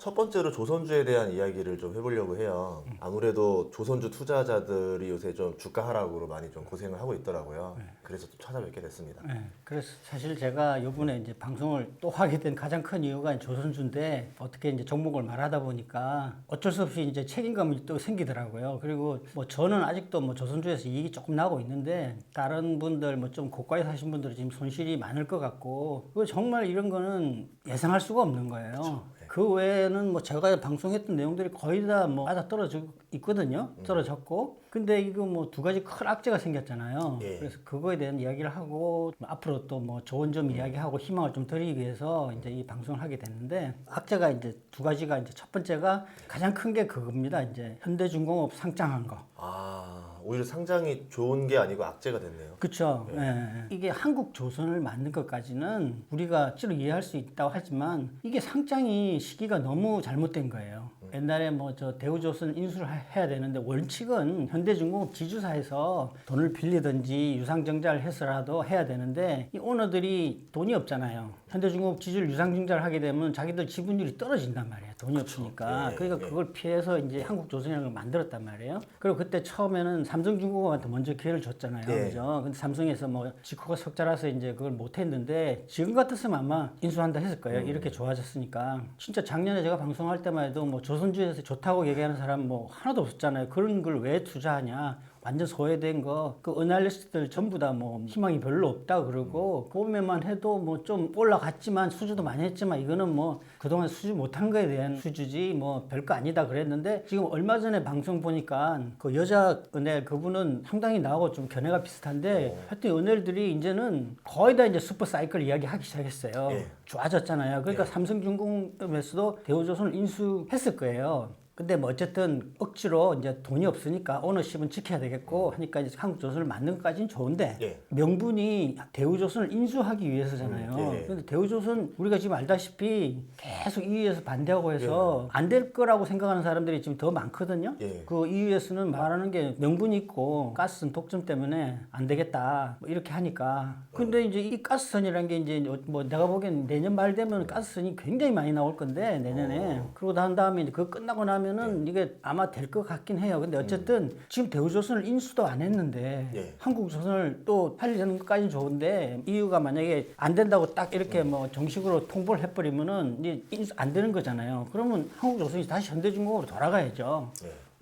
첫 번째로 조선주에 대한 이야기를 좀 해보려고 해요. 아무래도 조선주 투자자들이 요새 좀 주가 하락으로 많이 좀 고생을 하고 있더라고요. 그래서 또 찾아뵙게 됐습니다. 네, 그래서 사실 제가 이번에 이제 방송을 또 하게 된 가장 큰 이유가 조선주인데 어떻게 이제 종목을 말하다 보니까 어쩔 수 없이 이제 책임감이 또 생기더라고요. 그리고 뭐 저는 아직도 뭐 조선주에서 이익이 조금 나고 있는데 다른 분들 뭐 좀 고가에 사신 분들은 지금 손실이 많을 것 같고 그리고 정말 이런 거는 예상할 수가 없는 거예요. 그 외에는 뭐 제가 방송했던 내용들이 거의 다 뭐 맞아 떨어져 있거든요. 떨어졌고. 근데 이거 뭐 두 가지 큰 악재가 생겼잖아요. 예. 그래서 그거에 대한 이야기를 하고 앞으로 또 뭐 좋은 점 이야기하고 희망을 좀 드리기 위해서 이제 이 방송을 하게 됐는데 악재가 이제 두 가지가 이제 첫 번째가 가장 큰 게 그겁니다. 이제 현대중공업 상장한 거. 아, 오히려 상장이 좋은 게 아니고 악재가 됐네요. 그렇죠. 예. 이게 한국 조선을 만든 것까지는 우리가 실로 이해할 수 있다고 하지만 이게 상장이 시기가 너무 잘못된 거예요. 옛날에 뭐 저 대우조선 인수를 해야 되는데 원칙은 현대중공업 지주사에서 돈을 빌리든지 유상증자를 해서라도 해야 되는데 이 오너들이 돈이 없잖아요. 현대중공업 지주를 유상증자를 하게 되면 자기들 지분율이 떨어진단 말이에요. 돈이 없으니까. 그러니까 그걸 피해서 이제 한국조선이라는 걸 만들었단 말이에요. 그리고 그때 처음에는 삼성중공업한테 먼저 기회를 줬잖아요. 그죠? 근데 삼성에서 뭐 지코가 석자라서 이제 그걸 못 했는데 지금 같았으면 아마 인수한다 했을 거예요. 이렇게 좋아졌으니까. 진짜 작년에 제가 방송할 때만 해도 뭐 조선주에서 좋다고 얘기하는 사람 뭐 하나도 없었잖아요. 그런 걸 왜 투자하냐. 완전 소외된 거, 그 어널리스트들 전부 다 뭐 희망이 별로 없다 그러고, 그보면만 해도 뭐 좀 올라갔지만 수주도 많이 했지만 이거는 뭐 그동안 수주 못한 거에 대한 수주지 뭐 별거 아니다 그랬는데 지금 얼마 전에 방송 보니까 그 여자 은행 그분은 상당히 나하고 좀 견해가 비슷한데 하여튼 은행들이 이제는 거의 다 이제 슈퍼 사이클 이야기 하기 시작했어요. 좋아졌잖아요. 그러니까 삼성중공업에서도 대우조선을 인수했을 거예요. 근데 뭐 어쨌든 억지로 이제 돈이 없으니까 오너십은 지켜야 되겠고 하니까 이제 한국조선을 만든 것까지는 좋은데 명분이 대우조선을 인수하기 위해서잖아요. 근데 대우조선 우리가 지금 알다시피 계속 EU에서 반대하고 해서 안 될 거라고 생각하는 사람들이 지금 더 많거든요. 그 EU에서는 말하는 게 명분이 있고 가스선 독점 때문에 안 되겠다 뭐 이렇게 하니까. 근데 이제 이 가스선이라는 게 이제 뭐 내가 보기엔 내년 말 되면 가스선이 굉장히 많이 나올 건데 내년에. 그러고 난 다음에 이제 그거 끝나고 나면 은 이게 아마 될 것 같긴 해요. 근데 어쨌든 지금 대우조선을 인수도 안 했는데 한국조선을 또 팔리는 것까지는 좋은데 EU가 만약에 안 된다고 딱 이렇게 뭐 정식으로 통보를 해버리면은 이제 인수 안 되는 거잖아요. 그러면 한국조선이 다시 현대중공업으로 돌아가야죠.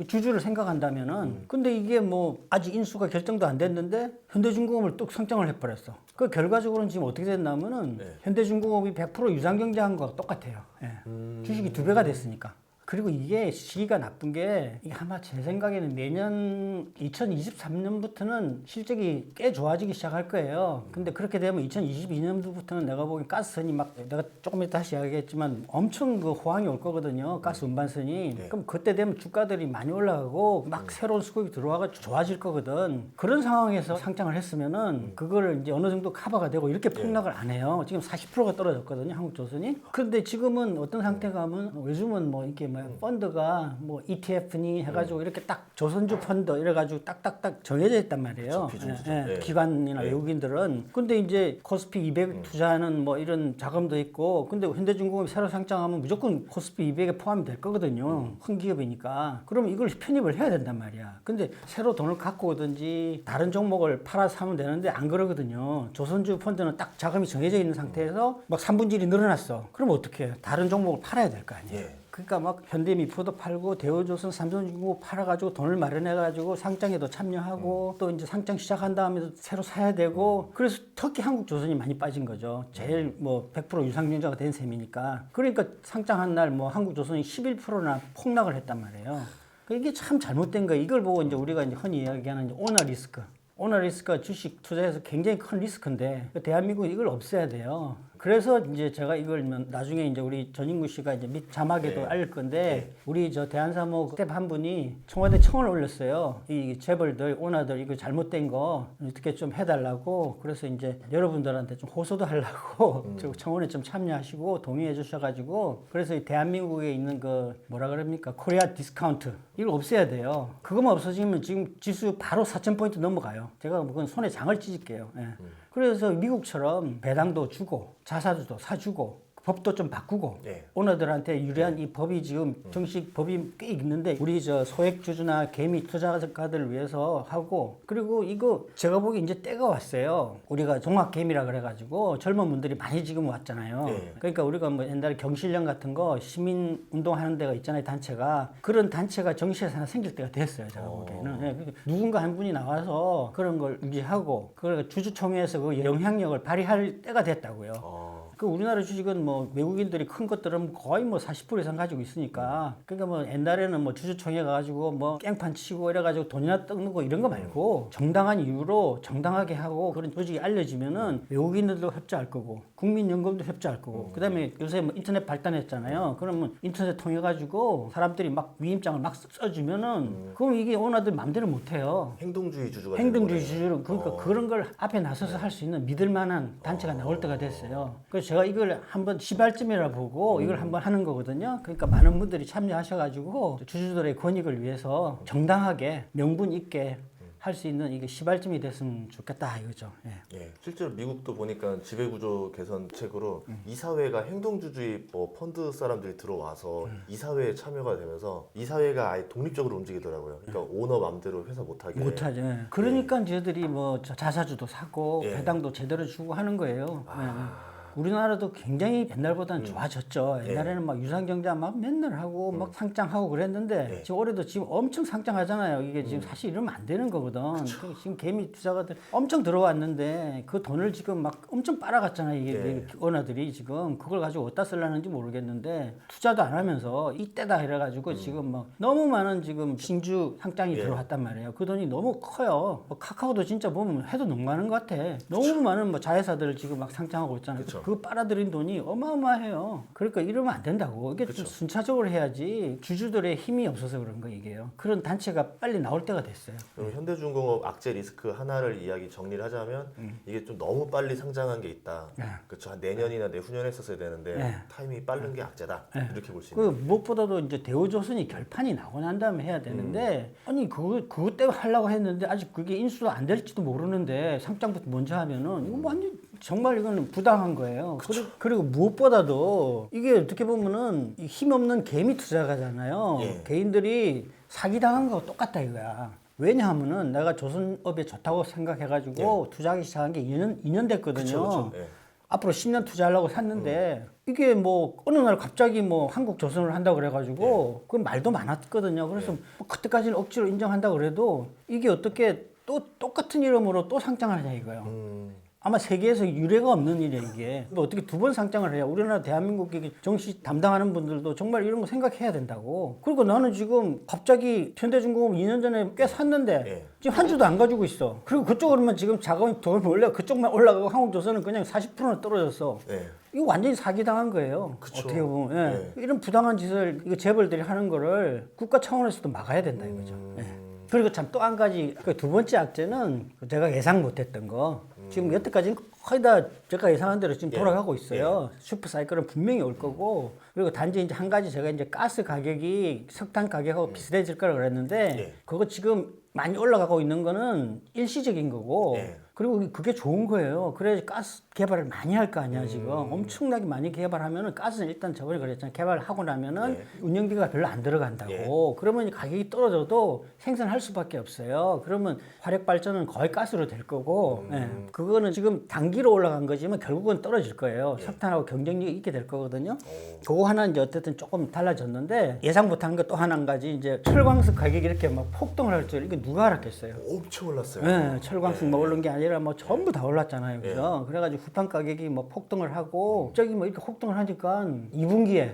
주주를 생각한다면은 근데 이게 뭐 아직 인수가 결정도 안 됐는데 현대중공업을 뚝 상장을 해버렸어. 그 결과적으로는 지금 어떻게 됐냐면은 현대중공업이 100% 유상경제한 거 똑같아요. 주식이 2배가 됐으니까. 그리고 이게 시기가 나쁜 게 이게 아마 제 생각에는 내년 2023년부터는 실적이 꽤 좋아지기 시작할 거예요. 근데 그렇게 되면 2022년도부터는 내가 보기엔 가스선이 막 내가 조금 이따 다시 이야기했지만 엄청 그 호황이 올 거거든요. 가스 운반선이. 그럼 그때 되면 주가들이 많이 올라가고 막 새로운 수급이 들어와가 좋아질 거거든. 그런 상황에서 상장을 했으면은 그거를 이제 어느 정도 커버가 되고 이렇게 폭락을 안 해요. 지금 40%가 떨어졌거든요. 한국조선이. 그런데 지금은 어떤 상태가 하면 요즘은 뭐 이렇게 펀드가 뭐 ETF니 해가지고 이렇게 딱 조선주 펀드 이래가지고 딱딱딱 정해져 있단 말이에요. 기관이나 외국인들은. 근데 이제 코스피 200 투자하는 뭐 이런 자금도 있고, 근데 현대중공업이 새로 상장하면 무조건 코스피 200에 포함이 될 거거든요. 큰 기업이니까. 그럼 이걸 편입을 해야 된단 말이야. 근데 새로 돈을 갖고 오든지 다른 종목을 팔아서 하면 되는데 안 그러거든요. 조선주 펀드는 딱 자금이 정해져 있는 상태에서 막 3분질이 늘어났어. 그럼 어떻게 해요? 다른 종목을 팔아야 될 거 아니에요. 그러니까 막 현대미포도 팔고 대우조선, 삼성중공업 팔아가지고 돈을 마련해가지고 상장에도 참여하고 또 이제 상장 시작한 다음에도 새로 사야 되고 그래서 특히 한국조선이 많이 빠진 거죠. 제일 뭐 100% 유상증자가 된 셈이니까. 그러니까 상장한 날 뭐 한국조선이 11%나 폭락을 했단 말이에요. 이게 참 잘못된 거예요. 이걸 보고 이제 우리가 이제 흔히 이야기하는 이제 오너 리스크. 오너 리스크가 주식 투자에서 굉장히 큰 리스크인데 대한민국은 이걸 없애야 돼요. 그래서 이제 제가 이걸 나중에 이제 우리 전인구 씨가 이제 밑 자막에도 알릴 건데 우리 저 대한사모 스텝 한 분이 청와대 청을 올렸어요. 이 재벌들, 오너들 이거 잘못된 거 어떻게 좀 해달라고. 그래서 이제 여러분들한테 좀 호소도 하려고 청원에 좀 참여하시고 동의해 주셔가지고 그래서 이 대한민국에 있는 그 뭐라 그럽니까 코리아 디스카운트 이걸 없애야 돼요. 그것만 없어지면 지금 지수 바로 4,000포인트 넘어가요. 제가 그건 손에 장을 찢을게요. 그래서 미국처럼 배당도 주고 자사주도 사주고 법도 좀 바꾸고 예. 오너들한테 유리한 이 법이 지금 정식 법이 꽤 있는데 우리 저 소액주주나 개미 투자가들을 위해서 하고 그리고 이거 제가 보기 이제 때가 왔어요. 우리가 종합개미라 그래가지고 젊은 분들이 많이 지금 왔잖아요. 예. 그러니까 우리가 뭐 옛날에 경실련 같은 거 시민 운동하는 데가 있잖아요. 단체가 그런 단체가 정시에서 하나 생길 때가 됐어요. 제가 보기에는 예. 그러니까 누군가 한 분이 나와서 그런 걸 유지하고 그러니까 주주총회에서 그 영향력을 발휘할 때가 됐다고요. 그 우리나라 주식은 뭐 외국인들이 큰 것들은 거의 뭐 40% 이상 가지고 있으니까 그러니까 뭐 옛날에는 뭐 주주총회 가가지고 뭐 깽판 치고 이래가지고 돈이나 뜯는 거 이런 거 말고 정당한 이유로 정당하게 하고 그런 조직이 알려지면은 외국인들도 협조할 거고 국민연금도 협조할 거고 그다음에 요새 뭐 인터넷 발달했잖아요. 그러면 인터넷 통해 가지고 사람들이 막 위임장을 막 써주면은 그럼 이게 오너들 마음대로 못 해요. 행동주의 주주가 행동주의 되는 주주로 그러니까 그런 걸 앞에 나서서 할 수 있는 믿을 만한 단체가 나올 때가 됐어요. 그래서 제가 이걸 한번 시발점이라 보고 이걸 한번 하는 거거든요. 그러니까 많은 분들이 참여하셔가지고 주주들의 권익을 위해서 정당하게 명분 있게 할 수 있는 이게 시발점이 됐으면 좋겠다 이거죠. 예. 예, 실제로 미국도 보니까 지배구조 개선책으로 이사회가 행동주주의 뭐 펀드 사람들이 들어와서 이사회에 참여가 되면서 이사회가 아예 독립적으로 움직이더라고요. 그러니까 오너 맘대로 회사 못하게. 못하죠. 예. 그러니까 저희들이 뭐 자사주도 사고 예. 배당도 제대로 주고 하는 거예요. 예. 우리나라도 굉장히 옛날보다는 좋아졌죠. 옛날에는 막 유상경자 막 맨날 하고 막 상장하고 그랬는데 지금 올해도 지금 엄청 상장하잖아요. 이게 지금 사실 이러면 안 되는 거거든. 지금 개미 투자가들 엄청 들어왔는데 그 돈을 지금 막 엄청 빨아갔잖아요. 이게 오너들이 지금 그걸 가지고 어디다 쓰려는지 모르겠는데 투자도 안 하면서 이때다 이래가지고 지금 막 너무 많은 지금 신주 상장이 들어왔단 말이에요. 그 돈이 너무 커요. 뭐 카카오도 진짜 보면 해도 너무 많은 것 같아. 너무 많은 뭐 자회사들을 지금 막 상장하고 있잖아요. 그 빨아들인 돈이 어마어마해요. 그러니까 이러면 안 된다고. 이게 좀 순차적으로 해야지 주주들의 힘이 없어서 그런 거 이게요. 그런 단체가 빨리 나올 때가 됐어요. 그럼 현대중공업 악재 리스크 하나를 이야기 정리를 하자면 이게 좀 너무 빨리 상장한 게 있다. 그렇죠. 한 내년이나 내후년에 했었어야 되는데 타이밍이 빠른 게 악재다. 이렇게 볼 수 그 있는. 무엇보다도 이제 대우조선이 결판이 나고 난 다음에 해야 되는데 아니 그거 때문에 하려고 했는데 아직 그게 인수가 안 될지도 모르는데 상장부터 먼저 하면은 이거 완전 정말 이거는 부당한 거예요. 그리고 무엇보다도 이게 어떻게 보면은 힘없는 개미 투자가잖아요. 개인들이 사기당한 거하고 똑같다 이거야. 왜냐하면은 내가 조선업에 좋다고 생각해가지고 투자하기 시작한 게 2년 됐거든요. 앞으로 10년 투자하려고 샀는데 이게 뭐 어느 날 갑자기 뭐 한국 조선을 한다고 그래가지고 그 말도 많았거든요. 그래서 뭐 그때까지는 억지로 인정한다고 그래도 이게 어떻게 또 똑같은 이름으로 또 상장을 하냐 이거예요. 아마 세계에서 유례가 없는 일이야 이게. 뭐 어떻게 두 번 상장을 해야 우리나라 대한민국 정시 담당하는 분들도 정말 이런 거 생각해야 된다고. 그리고 나는 지금 갑자기 현대중공업 2년 전에 꽤 샀는데 지금 한 주도 안 가지고 있어. 그리고 그쪽으로만 지금 자금이 더 원래 그쪽만 올라가고 한국조선은 그냥 40%는 떨어졌어. 이거 완전히 사기당한 거예요. 그쵸. 어떻게 보면 이런 부당한 짓을 이거 재벌들이 하는 거를 국가 차원에서도 막아야 된다 이거죠. 그리고 참 또 한 가지 그 두 번째 악재는 제가 예상 못했던 거. 지금 여태까지는 거의 다 제가 예상한 대로 지금 돌아가고 있어요. 슈퍼 사이클은 분명히 올 거고 그리고 단지 이제 한 가지 제가 이제 가스 가격이 석탄 가격하고 비슷해질 거라고 그랬는데 그거 지금 많이 올라가고 있는 거는 일시적인 거고 그리고 그게 좋은 거예요. 그래야지 가스 개발을 많이 할 거 아니야 지금. 엄청나게 많이 개발하면은 가스는 일단 저번에 그랬잖아요. 개발하고 나면은 운영비가 별로 안 들어간다고. 그러면 가격이 떨어져도 생산할 수밖에 없어요. 그러면 화력 발전은 거의 가스로 될 거고 그거는 지금 단기로 올라간 거지만 결국은 떨어질 거예요. 석탄하고 경쟁력이 있게 될 거거든요. 그거 하나 이제 어쨌든 조금 달라졌는데 예상 못한 거 또 하나 한 가지 이제 철광석 가격이 이렇게 막 폭등을 할 줄 이게 누가 알았겠어요. 엄청 올랐어요. 네, 철광석 뭐 오른 게 아니라 뭐 전부 다 올랐잖아요. 그죠? 그래가지고 후판 가격이 뭐 폭등을 하고 갑자기 뭐 이렇게 폭등을 하니까 2분기에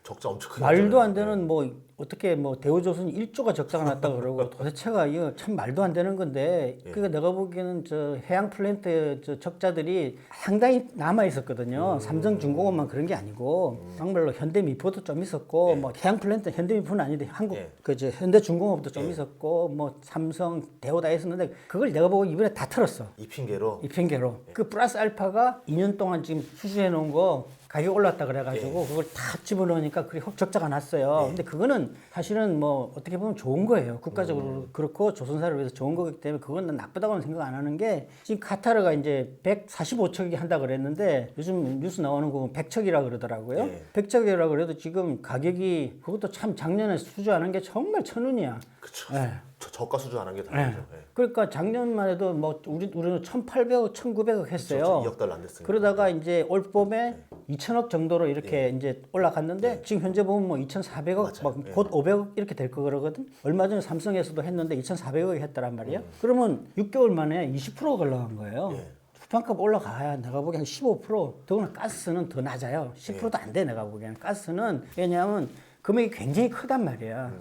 적자 엄청 크게 말도 안 되는 뭐 어떻게 뭐 대우조선 1조가 적자가 났다 그러고 도대체가 이거 참 말도 안 되는 건데 그러니까 내가 보기에는 저 해양 플랜트 저 적자들이 상당히 남아 있었거든요. 삼성중공업만 그런 게 아니고 정말로 현대미포도 좀 있었고 뭐 해양 플랜트 현대미포는 아닌데 한국 그저 현대중공업도 좀 있었고 뭐 삼성 대우 다 있었는데 그걸 내가 보고 이번에 다 털었어. 이 핑계로 그 플러스 알파가 2년 동안 지금 수주해 놓은 거 가격이 올랐다 그래가지고 그걸 다 집어넣으니까 그게 적자가 났어요. 근데 그거는 사실은 뭐 어떻게 보면 좋은 거예요. 국가적으로 그렇고 조선사를 위해서 좋은 거기 때문에 그건 난 나쁘다고는 생각 안 하는 게 지금 카타르가 이제 145척이 한다 그랬는데 요즘 뉴스 나오는 거 보면 100척이라 그러더라고요. 100척이라 그래도 지금 가격이 그것도 참 작년에 수주하는 게 정말 천운이야. 그쵸. 네. 저가 수주하는 게 다르죠. 예. 그러니까 작년만 해도 뭐 우리는 1,800억, 1,900억 했어요. 2억 달러 안 됐으니까. 그러다가 이제 올 봄에 2천억 정도로 이렇게 이제 올라갔는데 지금 현재 보면 뭐 2,400억, 막 곧 500억 이렇게 될 거 그러거든. 얼마 전에 삼성에서도 했는데 2,400억이 했더란 말이야. 그러면 6개월 만에 20% 올라간 거예요. 수판값 올라가야 내가 보기엔 15%, 더구나 가스는 더 낮아요. 10%도 안 돼, 내가 보기에는. 가스는 왜냐하면 금액이 굉장히 크단 말이야.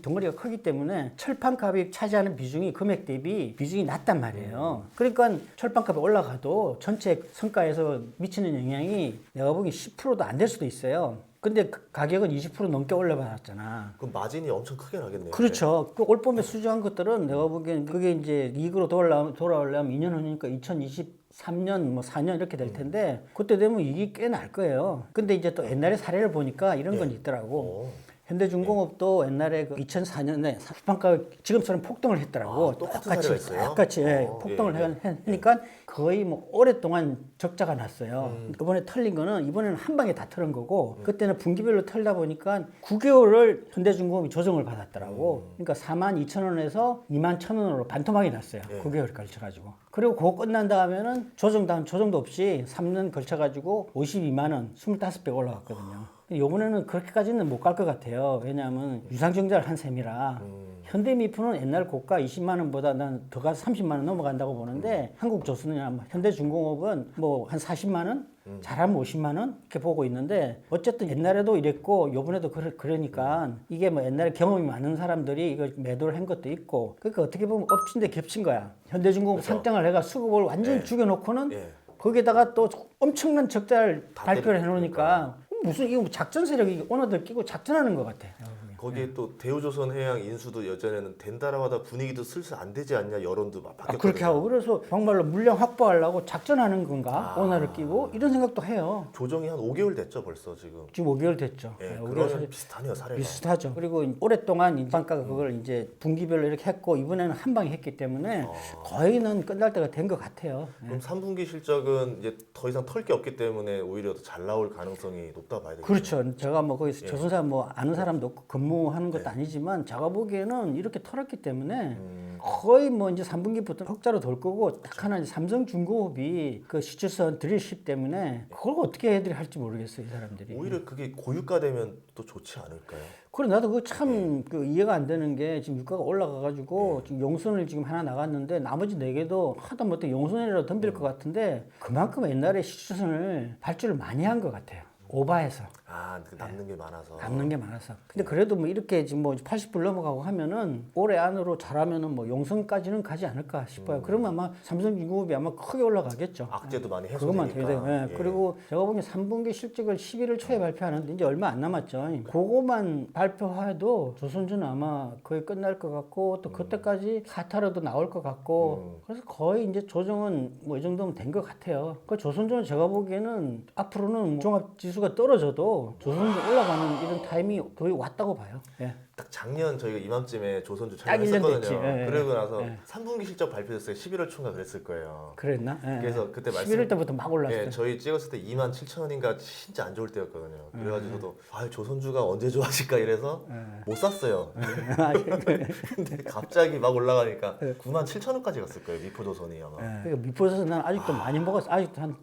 덩어리가 크기 때문에 철판값이 차지하는 비중이 금액 대비 비중이 낮단 말이에요. 그러니까 철판값이 올라가도 전체 성과에서 미치는 영향이 내가 보기엔 10%도 안 될 수도 있어요. 근데 가격은 20% 넘게 올려받았잖아. 그럼 마진이 엄청 크게 나겠네요. 그렇죠. 그 올 봄에 수주한 것들은 내가 보기엔 그게 이제 이익으로 돌아오려면 2년 후니까 2023년 뭐 4년 이렇게 될 텐데 그때 되면 이익이 꽤 날 거예요. 근데 이제 또 옛날에 사례를 보니까 이런 건 있더라고. 현대중공업도 옛날에 그 2004년에 수판가 지금처럼 폭등을 했더라고. 똑같은 사례가 있어요? 똑같이 폭등을 하니까 거의 뭐 오랫동안 적자가 났어요. 이번에 털린 거는 이번에는 한 방에 다 털은 거고 그때는 분기별로 털다 보니까 9개월을 현대중공업이 조정을 받았더라고. 그러니까 42,000원에서 21,000원으로 반토막이 났어요. 9개월 걸쳐가지고. 그리고 그거 끝난 다음에는 조정도 없이 3년 걸쳐가지고 52만 원, 25배 올라갔거든요. 요번에는 그렇게까지는 못 갈 것 같아요. 왜냐하면 유상증자를 한 셈이라. 현대미프는 옛날 고가 20만 원보다 난 더 가서 30만 원 넘어간다고 보는데 한국조선이나 현대중공업은 뭐 한 40만 원? 잘하면 50만 원? 이렇게 보고 있는데 어쨌든 옛날에도 이랬고 요번에도 그러니까 이게 뭐 옛날에 경험이 많은 사람들이 이걸 매도를 한 것도 있고 그러니까 어떻게 보면 엎친 데 겹친 거야. 현대중공업 그렇죠. 상장을 해가 수급을 완전히 죽여놓고는 거기에다가 또 엄청난 적자를 발표를 해놓으니까 무슨 이거 작전 세력이 오너들 끼고 작전하는 것 같아. 거기에 또 대우조선해양 인수도 예전에는 된다라고 하다 분위기도 슬슬 안 되지 않냐 여론도 막 바뀌었거든요. 그렇게 하고 그래서 정말로 물량 확보하려고 작전하는 건가? 오너를 끼고 이런 생각도 해요. 조정이 한 5개월 됐죠 벌써 지금. 지금 5개월 됐죠. 예, 5개월 그러면 비슷하네요 사례가. 비슷하죠. 그리고 오랫동안 인상가가 그걸 이제 분기별로 이렇게 했고 이번에는 한 방에 했기 때문에 거의는 끝날 때가 된 것 같아요. 그럼 3분기 실적은 이제 더 이상 털 게 없기 때문에 오히려 더 잘 나올 가능성이 높다 봐야 되겠죠. 그렇죠. 제가 뭐 거기서 조선사 뭐 아는 사람도 없고 근무하는 것도 아니지만 제가 보기에는 이렇게 털었기 때문에 거의 뭐 이제 3분기부터 흑자로 돌 거고 딱 하나 이제 삼성중공업이 그 시추선 드릴십 때문에 그걸 어떻게 애들이 할지 모르겠어요, 이 사람들이. 오히려 그게 고유가 되면 또 좋지 않을까요? 그래 나도 그거 참 그 이해가 안 되는 게 지금 유가가 올라가가지고 지금 용선을 지금 하나 나갔는데 나머지 4개도 하다 못해 용선이라도 덤빌 것 같은데 그만큼 옛날에 시추선을 발주를 많이 한 것 같아요. 오바해서. 남는 게 많아서. 남는 게 많아서. 근데 그래도 뭐 이렇게 지금 뭐 80불 넘어가고 하면은 올해 안으로 잘하면은 뭐 용선까지는 가지 않을까 싶어요. 그러면 아마 삼성중공업이 아마 크게 올라가겠죠. 악재도 많이 그것만 해소되니까. 돼야 돼요. 예. 그리고 제가 보기엔 3분기 실적을 11월 초에 발표하는데 이제 얼마 안 남았죠. 그거만 발표해도 조선주는 아마 거의 끝날 것 같고 또 그때까지 카타르도 나올 것 같고 그래서 거의 이제 조정은 뭐 이 정도면 된 것 같아요. 그 조선주는 제가 보기에는 앞으로는 종합 지수가 떨어져도 조선주 올라가는 이런 타임이 거의 왔다고 봐요. 예. 딱 작년 저희가 이맘쯤에 조선주 딱 1년 됐지. 촬영했었거든요. 예, 그러고 나서 예. 3분기 실적 발표됐어요. 11월 초인가 그랬을 거예요. 그랬나? 예. 그래서 그때 11월 때부터 막 올랐어요. 예, 저희 찍었을 때 27,000원인가 진짜 안 좋을 때였거든요. 그래가지고 저도 조선주가 언제 좋아질까 이래서 못 샀어요. 근데 갑자기 막 올라가니까 97,000원까지 갔을 거예요. 미포조선이 아마. 그러니까 미포에서는 아직도 많이 먹었어. 아직도 한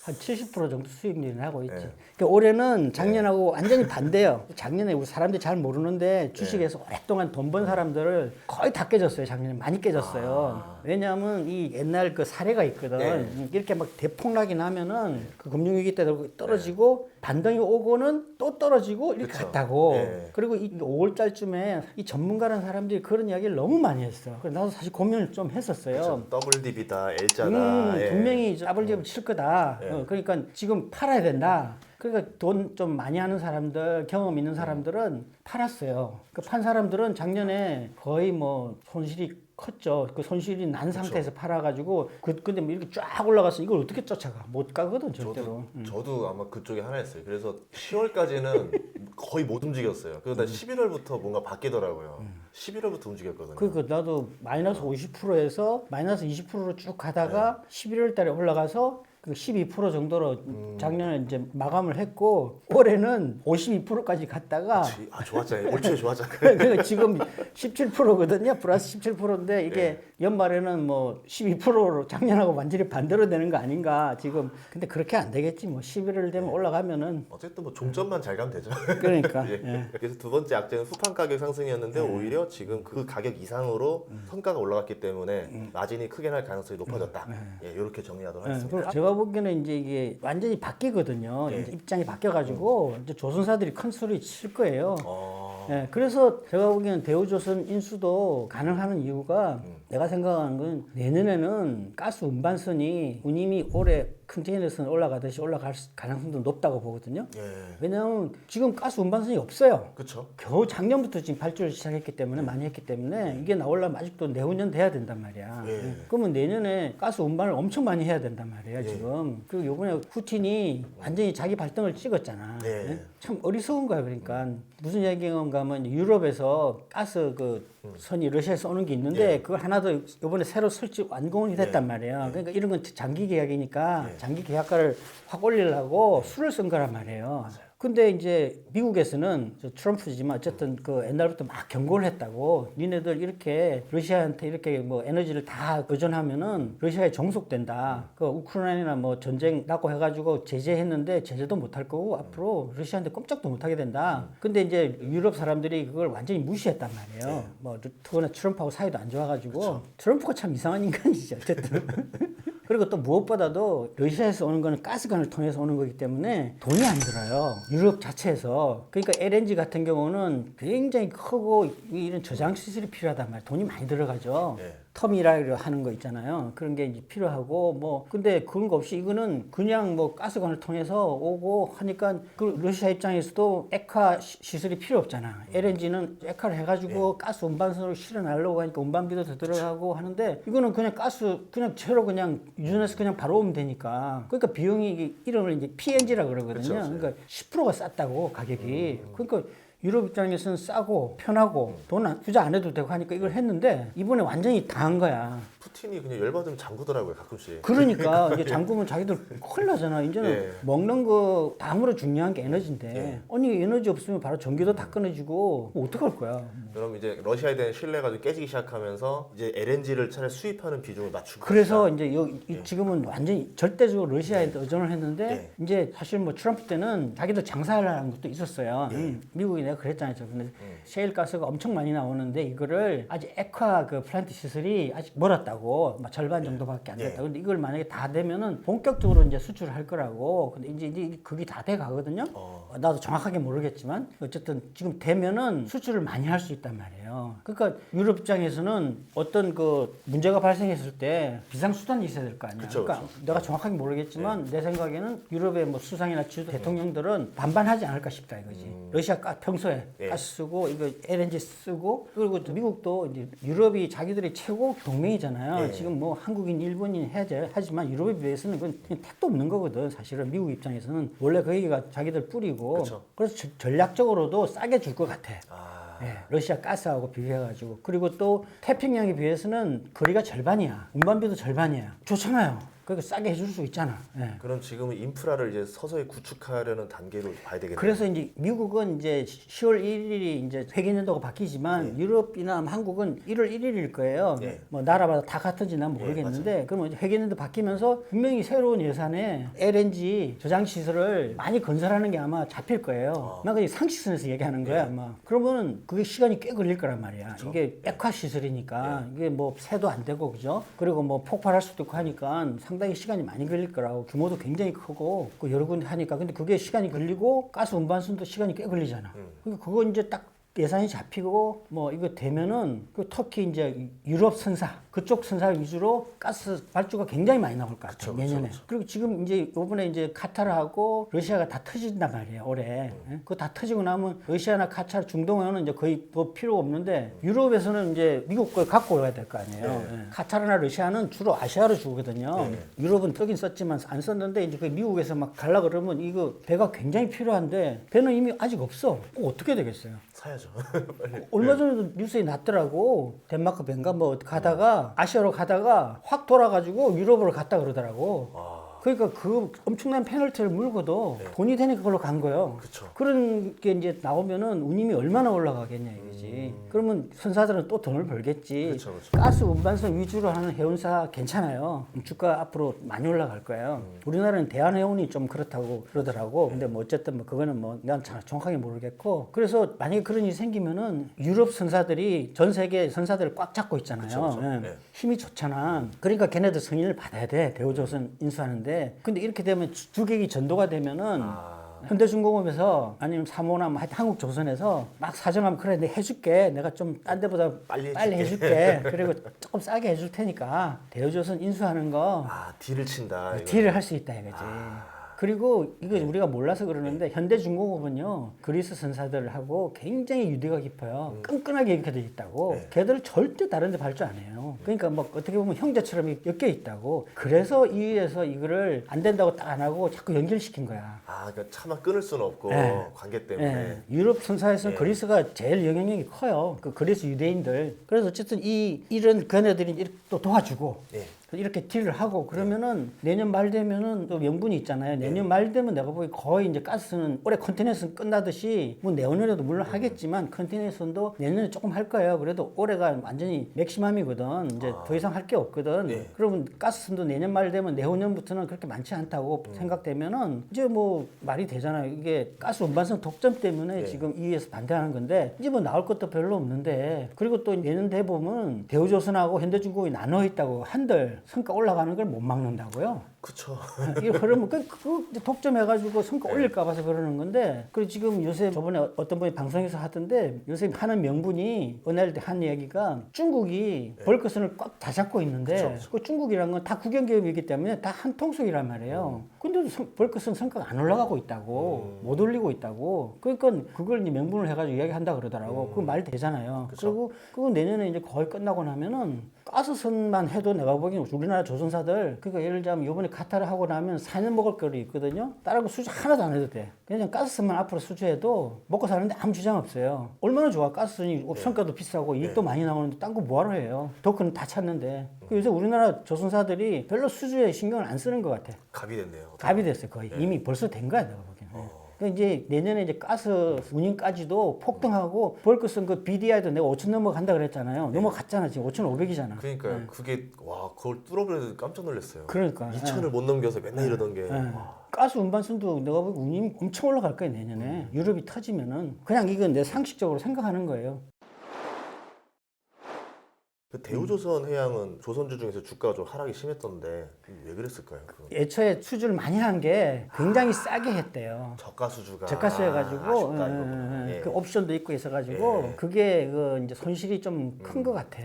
70% 정도 수익률을 하고 있지. 그러니까 올해는 작년하고 완전히 반대예요. 작년에 우리 사람들이 잘 모르는데 주식에서 오랫동안 돈 번 사람들을 거의 다 깨졌어요. 작년에 많이 깨졌어요. 왜냐하면 이 옛날 그 사례가 있거든. 이렇게 막 대폭락이 나면은 그 금융위기 때 떨어지고 반등이 오고는 또 떨어지고 이렇게 그쵸. 갔다고. 예. 그리고 이 5월달쯤에 이 전문가라는 사람들이 그런 이야기를 너무 많이 했어. 그래서 나도 사실 고민을 좀 했었어요. 더블 딥이다, L자다. 예. 분명히 더블 딥을 칠 거다. 그러니까 지금 팔아야 된다. 그러니까 돈 좀 많이 하는 사람들, 경험 있는 사람들은 팔았어요. 그 판 사람들은 작년에 거의 뭐 손실이 컸죠. 그 손실이 난 상태에서 팔아가지고 근데 뭐 이렇게 쫙 올라가서 이걸 어떻게 쫓아가? 못 가거든 절대로. 저도 아마 그쪽에 하나였어요. 그래서 10월까지는 거의 못 움직였어요. 그러다 11월부터 뭔가 바뀌더라고요. 11월부터 움직였거든요. 그러니까 나도 마이너스 50%에서 마이너스 20%로 쭉 가다가 11월 달에 올라가서 그 12% 정도로 작년에 이제 마감을 했고 올해는 52%까지 갔다가 아 좋았잖아요. 올 초에 좋았잖아요. 그러니까 지금 17%거든요. 플러스 17%인데 이게 연말에는 뭐 12%로 작년하고 완전히 반대로 되는 거 아닌가 지금. 근데 그렇게 안 되겠지 뭐 11월 되면 올라가면은 어쨌든 뭐 종점만 잘 가면 되죠. 그러니까 예. 예. 그래서 두 번째 악재는 후판 가격 상승이었는데 오히려 지금 그 가격 이상으로 성과가 올라갔기 때문에 마진이 크게 날 가능성이 높아졌다. 예, 이렇게 정리하도록 하겠습니다. 그리고 제가 보기에는 이제 이게 완전히 바뀌거든요. 예. 이제 입장이 바뀌어가지고 이제 조선사들이 큰 소리 칠 거예요. 어, 예, 그래서 제가 보기에는 대우조선 인수도 가능한 이유가 내가 생각하는 건 내년에는 가스 운반선이 운임이 올해 컨테이너선 올라가듯이 올라갈 가능성도 높다고 보거든요. 예, 왜냐하면 지금 가스 운반선이 없어요. 그렇죠. 겨우 작년부터 지금 발주를 시작했기 때문에 많이 했기 때문에 이게 나오려면 아직도 내후년 돼야 된단 말이야. 예. 그러면 내년에 가스 운반을 엄청 많이 해야 된단 말이야 지금. 그리고 요번에 푸틴이 완전히 자기 발등을 찍었잖아. 예. 예? 참 어리석은 거야. 그러니까 무슨 얘기인가 하면 유럽에서 가스 그 선이 러시아에서 오는 게 있는데 그걸 하나 더 요번에 새로 설치 완공이 됐단 말이야. 그러니까 이런 건 장기 계약이니까 장기 계약가를 확 올리려고 수를 쓴 거란 말이에요. 근데 이제 미국에서는 저 트럼프지만 어쨌든 그 옛날부터 막 경고를 했다고 니네들 이렇게 러시아한테 이렇게 뭐 에너지를 다 의존하면은 러시아에 종속된다. 그 우크라이나 뭐 전쟁 났고 해가지고 제재했는데 제재도 못할 거고 앞으로 러시아한테 꼼짝도 못하게 된다. 근데 이제 유럽 사람들이 그걸 완전히 무시했단 말이에요. 뭐 특히나 트럼프하고 사이도 안 좋아가지고 트럼프가 참 이상한 인간이죠 어쨌든. 그리고 또 무엇보다도 러시아에서 오는 거는 가스관을 통해서 오는 거기 때문에 돈이 안 들어요. 유럽 자체에서. 그러니까 LNG 같은 경우는 굉장히 크고 이런 저장 시설이 필요하단 말이에요. 돈이 많이 들어가죠. 예. 터미널이라 하는 거 있잖아요. 그런 게 이제 필요하고 뭐 근데 그런 거 없이 이거는 그냥 뭐 가스관을 통해서 오고 하니까 그 러시아 입장에서도 액화 시설이 필요 없잖아. LNG는 액화를 해가지고 가스 운반선으로 실어나려고 하니까 운반비도 더 들어가고 하는데 이거는 그냥 가스 그냥 채로 그냥 유전해서 그냥 바로 오면 되니까 그러니까 비용이 이게 이름을 이제 PNG라 그러거든요. 그러니까 10%가 쌌다고 가격이. 그러니까 유럽 입장에서는 싸고 편하고 돈 투자 안 해도 되고 하니까 이걸 했는데 이번에 완전히 당한 거야. 푸틴이 그냥 열받으면 잠그더라고요 가끔씩. 그러니까 이제 잠그면 자기들 큰일 나잖아. 이제는 예. 먹는 거 다음으로 중요한 게 에너지인데 아니 에너지 없으면 바로 전기도 다 끊어지고 뭐 어떡할 거야. 그럼 이제 러시아에 대한 신뢰가 좀 깨지기 시작하면서 이제 LNG를 차라리 수입하는 비중을 낮추고. 그래서 이제 지금은 완전히 절대적으로 러시아에 의존을 했는데 예. 이제 사실 뭐 트럼프 때는 자기도 장사하려는 것도 있었어요. 미국이 내가 그랬잖아요. 근데 셰일 가스가 엄청 많이 나오는데 이거를 아직 액화 그 플란트 시설이 아직 멀었다고 막 절반 정도밖에 안 됐다. 근데 이걸 만약에 다 되면은 본격적으로 이제 수출을 할 거라고. 근데 이제 그게 다 돼 가거든요. 나도 정확하게 모르겠지만 어쨌든 지금 되면은 수출을 많이 할 수 있단 말이에요. 그러니까 유럽 입장에서는 어떤 그 문제가 발생했을 때 비상 수단이 있어야 될 거 아니야. 그쵸, 그러니까 내가 정확하게 모르겠지만 내 생각에는 유럽의 뭐 수상이나 지도 대통령들은 반반하지 않을까 싶다 이거지. 러시아 평소에 가스 쓰고 이거 LNG 쓰고 그리고 또 미국도 이제 유럽이 자기들의 최고 동맹이잖아요. 지금 뭐 한국인, 일본인 해야지 하지만 유럽에 비해서는 그건 그냥 택도 없는 거거든. 사실은 미국 입장에서는 원래 거기가 자기들 뿌리고 그쵸. 그래서 전략적으로도 싸게 줄 것 같아. 아, 예, 러시아 가스하고 비교해가지고 그리고 또 태평양에 비해서는 거리가 절반이야. 운반비도 절반이야. 좋잖아요. 그러니까 싸게 해줄 수 있잖아. 예. 그럼 지금은 인프라를 이제 서서히 구축하려는 단계로 봐야 되겠네요. 그래서 이제 미국은 이제 10월 1일이 이제 회계년도가 바뀌지만 유럽이나 한국은 1월 1일일 거예요. 예. 뭐 나라마다 다 같은지 난 모르겠는데 그러면 이제 회계년도 바뀌면서 분명히 새로운 예산에 LNG 저장 시설을 많이 건설하는 게 아마 잡힐 거예요. 난 그냥 상식선에서 얘기하는 거야 아마. 그러면은 그게 시간이 꽤 걸릴 거란 말이야. 이게 액화 시설이니까 이게 뭐 새도 안 되고 그죠? 그리고 뭐 폭발할 수도 있고 하니까 상당히 시간이 많이 걸릴 거라고. 규모도 굉장히 크고 그 여러 군데 하니까 근데 그게 시간이 걸리고 가스 운반선도 시간이 꽤 걸리잖아. 그러니까 그거 이제 딱 예산이 잡히고 뭐 이거 되면은 그 터키 이제 유럽 선사 그쪽 선사 위주로 가스 발주가 굉장히 많이 나올 것 같아요. 내년에. 그리고 지금 이제 이번에 이제 카타르하고 러시아가 다 터진단 말이에요. 올해. 그거 다 터지고 나면 러시아나 카타르 중동에는 이제 거의 뭐 필요 없는데 유럽에서는 이제 미국 걸 갖고 와야 될 거 아니에요. 예. 카타르나 러시아는 주로 아시아로 주거든요. 유럽은 뜨긴 썼지만 안 썼는데 이제 그 미국에서 막 갈라 그러면 이거 배가 굉장히 필요한데 배는 이미 아직 없어. 그거 어떻게 되겠어요? 사야죠. 얼마 전에도 뉴스에 났더라고. 덴마크 배인가 뭐 가다가 아시아로 가다가 확 돌아가지고 유럽으로 갔다 그러더라고. 그러니까 그 엄청난 페널티를 물고도 돈이 되니까 그걸로 간 거예요. 그쵸. 그런 게 이제 나오면은 운임이 얼마나 올라가겠냐 이거지. 그러면 선사들은 또 돈을 벌겠지. 그쵸. 가스 운반선 위주로 하는 해운사 괜찮아요. 주가 앞으로 많이 올라갈 거예요. 우리나라는 대한해운이 좀 그렇다고 그러더라고. 근데 뭐 어쨌든 뭐 그거는 뭐 난 정확하게 모르겠고. 그래서 만약에 그런 일이 생기면은 유럽 선사들이 전 세계 선사들을 꽉 잡고 있잖아요. 그쵸. 예. 네. 힘이 좋잖아. 그러니까 걔네들 승인을 받아야 돼. 대우조선 인수하는데. 근데 이렇게 되면 주객이 전도가 되면은 현대중공업에서 아니면 사모나 뭐 하여튼 한국조선에서 막 사정하면 그래 내가 해줄게. 내가 좀 딴 데보다 빨리 해줄게. 그리고 조금 싸게 해줄 테니까 대우조선 인수하는 거 딜을 친다. 이거. 딜을 할 수 있다 이거지. 그리고 이거 우리가 몰라서 그러는데 현대중공업은요 그리스 선사들하고 굉장히 유대가 깊어요. 끈끈하게 이렇게 돼 있다고. 걔들 절대 다른 데 발주 안 해요. 그러니까 뭐 어떻게 보면 형제처럼 엮여 있다고. 그래서 이에서 이거를 안 된다고 딱 안 하고 자꾸 연결시킨 거야. 그러니까 차마 끊을 수는 없고 네. 관계 때문에. 유럽 선사에서는 그리스가 제일 영향력이 커요. 그 그리스 유대인들. 그래서 어쨌든 이런 걔네들이 이렇게 또 도와주고. 이렇게 딜을 하고 그러면은 내년 말 되면은 또 명분이 있잖아요. 내년 말 되면 내가 보기 거의 이제 가스는 올해 컨테이너선 끝나듯이 뭐 내년에도 물론 하겠지만 컨테이너선도 내년에 조금 할 거예요. 그래도 올해가 완전히 맥시멈이거든. 이제 더 이상 할 게 없거든. 그러면 가스선도 내년 말 되면 내후년부터는 그렇게 많지 않다고 생각되면은 이제 뭐 말이 되잖아요. 이게 가스 운반선 독점 때문에 지금 EU에서 반대하는 건데 이제 뭐 나올 것도 별로 없는데 그리고 또 내년 돼 보면 대우조선하고 현대중공업이 나눠 있다고 한들 성과 올라가는 걸 못 막는다고요. 그쵸. 이 흐름은 그 독점해가지고 성과 올릴까 봐서 그러는 건데 그리고 지금 요새 저번에 어떤 분이 방송에서 하던데 요새 하는 명분이 어느 날 한 이야기가 중국이 벌크선을 꽉 다 잡고 있는데 그 중국이란 건 다 국영기업이기 때문에 다 한 통속이란 말이에요. 근데도 벌크선 성과가 안 올라가고 있다고 못 올리고 있다고. 그러니까 그걸 이제 명분을 해가지고 이야기한다 그러더라고. 그거 말 되잖아요. 그리고 그거 내년에 이제 거의 끝나고 나면은 가스선만 해도 내가 보기엔 우리나라 조선사들 그러니까 예를 들자면 이번에 카타르 하고 나면 4년 먹을 거리 있거든요. 다른 거 수주 하나도 안 해도 돼. 그냥 가스선만 앞으로 수주해도 먹고 사는데 아무 주장 없어요. 얼마나 좋아. 가스선이 성과도 비싸고 이익도 많이 나오는데 딴 거 뭐하러 해요. 덕후는 다 찾는데. 요새 우리나라 조선사들이 별로 수주에 신경을 안 쓰는 것 같아. 갑이 됐네요. 갑이 됐어요. 거의. 이미 벌써 된 거야 내가 보기에는. 그러니까 이제 내년에 이제 가스 운임까지도 폭등하고 벌크선 그 BDI도 내가 5천 넘어간다 그랬잖아요. 넘어갔잖아. 지금 5,500이잖아. 그러니까요. 그게 그걸 뚫어버려서 깜짝 놀랐어요. 그러니까. 2천을 못 넘겨서 맨날 이러던 게. 가스 운반선도 내가 보기 운임 엄청 올라갈 거예요 내년에. 유럽이 터지면은 그냥 이건 내 상식적으로 생각하는 거예요. 그 대우조선 해양은 조선주 중에서 주가가 좀 하락이 심했던데 왜 그랬을까요? 애초에 수주를 많이 한 게 굉장히 싸게 했대요. 저가 수주가 저가수 해가지고 아쉽다, 이거구나. 그 옵션도 있고 있어가지고 그게 그 이제 손실이 좀 큰 것 같아.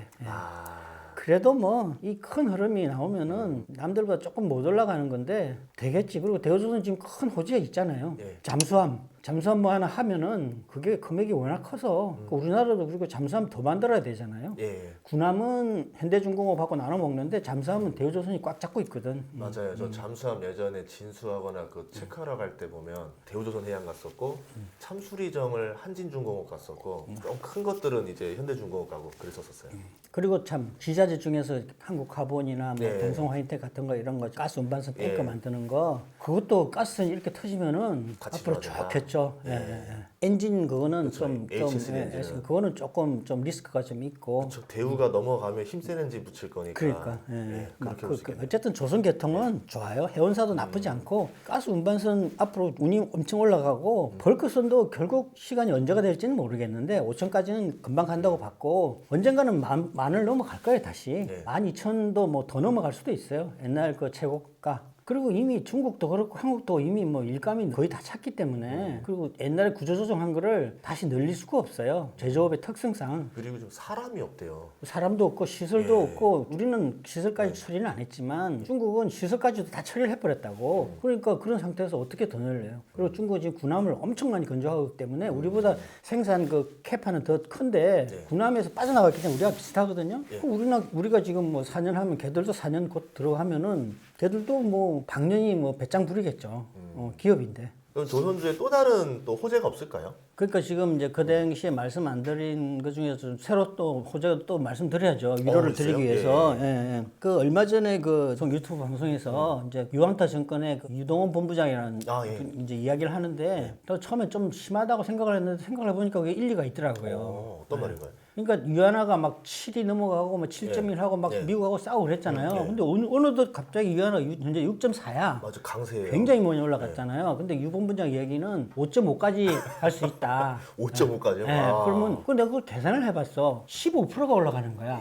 그래도 뭐 이 큰 흐름이 나오면은 남들보다 조금 못 올라가는 건데 되겠지. 그리고 대우조선 지금 큰 호재가 있잖아요. 잠수함 뭐 하나 하면은 그게 금액이 워낙 커서 그 우리나라도 그리고 잠수함 더 만들어야 되잖아요. 군함은 현대중공업하고 나눠 먹는데 잠수함은 대우조선이 꽉 잡고 있거든. 맞아요. 저 잠수함 예전에 진수하거나 그 체크하러 갈 때 보면 대우조선 해양 갔었고 참수리점을 한진중공업 갔었고 좀 큰 것들은 이제 현대중공업 가고 그랬었어요. 그리고 참 기자재 중에서 한국카본이나 뭐 동성화이텍 같은 거 이런 거 가스 운반선 탱커 만드는 거 그것도 가스선이 이렇게 터지면은 앞으로 좋겠죠. 엔진 그거는 좀 그거는 조금 좀 리스크가 좀 있고. 그쵸. 대우가 넘어가면 힘센 엔진 붙일 거니까. 그러니까 어쨌든 조선 개통은 좋아요. 해운사도 나쁘지 않고 가스 운반선 앞으로 운임 엄청 올라가고 벌크선도 결국 시간이 언제가 될지는 모르겠는데 5천까지는 금방 간다고 봤고 언젠가는 만을 넘어갈 거예요 다시. 12,000도 뭐 더 넘어갈 수도 있어요. 옛날 그 최고가. 그리고 이미 중국도 그렇고 한국도 이미 뭐 일감이 거의 다 찼기 때문에 그리고 옛날에 구조조정한 거를 다시 늘릴 수가 없어요. 제조업의 특성상. 그리고 좀 사람이 없대요. 사람도 없고 시설도 예. 없고 우리는 시설까지 처리는 안 했지만 중국은 시설까지도 다 처리를 해버렸다고. 그러니까 그런 상태에서 어떻게 더 늘려요? 그리고 중국은 지금 군함을 엄청 많이 건조하기 때문에 우리보다 생산 그 캐파는 더 큰데 예. 군함에서 빠져나갔기 때문에 우리가 비슷하거든요. 예. 우리가 지금 뭐 4년 하면 걔들도 4년 곧 들어가면은 걔들도 뭐 당연히 뭐 배짱 부리겠죠. 기업인데. 그럼 조선주에 또 다른 또 호재가 없을까요? 그러니까 지금 이제 그 당시에 말씀 안 드린 것 중에서 좀 새로 또 호재가 또 말씀드려야죠. 위로를 있어요? 드리기 위해서. 예. 예. 그 얼마 전에 그 유튜브 방송에서 이제 유황타 정권의 그 유동원 본부장이라는 아, 예. 그 이제 이야기를 하는데 또 처음에 좀 심하다고 생각을 했는데 생각을 해보니까 그게 일리가 있더라고요. 어떤 말인가요? 그러니까 유한화가 막 7이 넘어가고 막 7.1하고 막 예. 미국하고 싸우고 그랬잖아요. 예. 근데 어느덧 갑자기 유한화가 현재 6.4야. 맞아, 강세예요. 굉장히 많이 올라갔잖아요. 근데 유 본부장 이야기는 5.5까지 갈 수 있다. 5.5까지요? 예, 그러면 근데 그걸 계산을 해봤어. 15%가 올라가는 거야.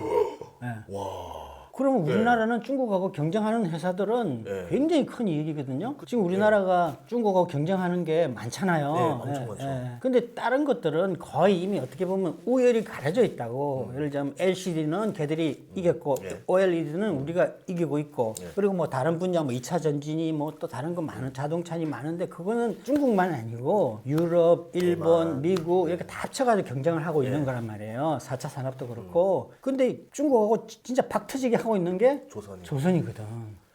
예. 와. 그러면 우리나라는 중국하고 경쟁하는 회사들은 예. 굉장히 큰 이익이거든요. 지금 우리나라가 중국하고 경쟁하는 게 많잖아요. 네, 엄청 많죠. 근데 다른 것들은 거의 이미 어떻게 보면 우열이 가려져 있다고. 예를 들자면 LCD는 걔들이 이겼고 예. OLED는 우리가 이기고 있고 예. 그리고 뭐 다른 분야 뭐 2차 전진이 뭐 또 다른 거 많은 자동차니 많은데 그거는 중국만 아니고 유럽, 일본, 대만. 미국 이렇게 다 합쳐가지고 경쟁을 하고 있는 거란 말이에요. 4차 산업도 그렇고. 근데 중국하고 진짜 박 터지게 하고 있는 게 조선이. 조선이거든.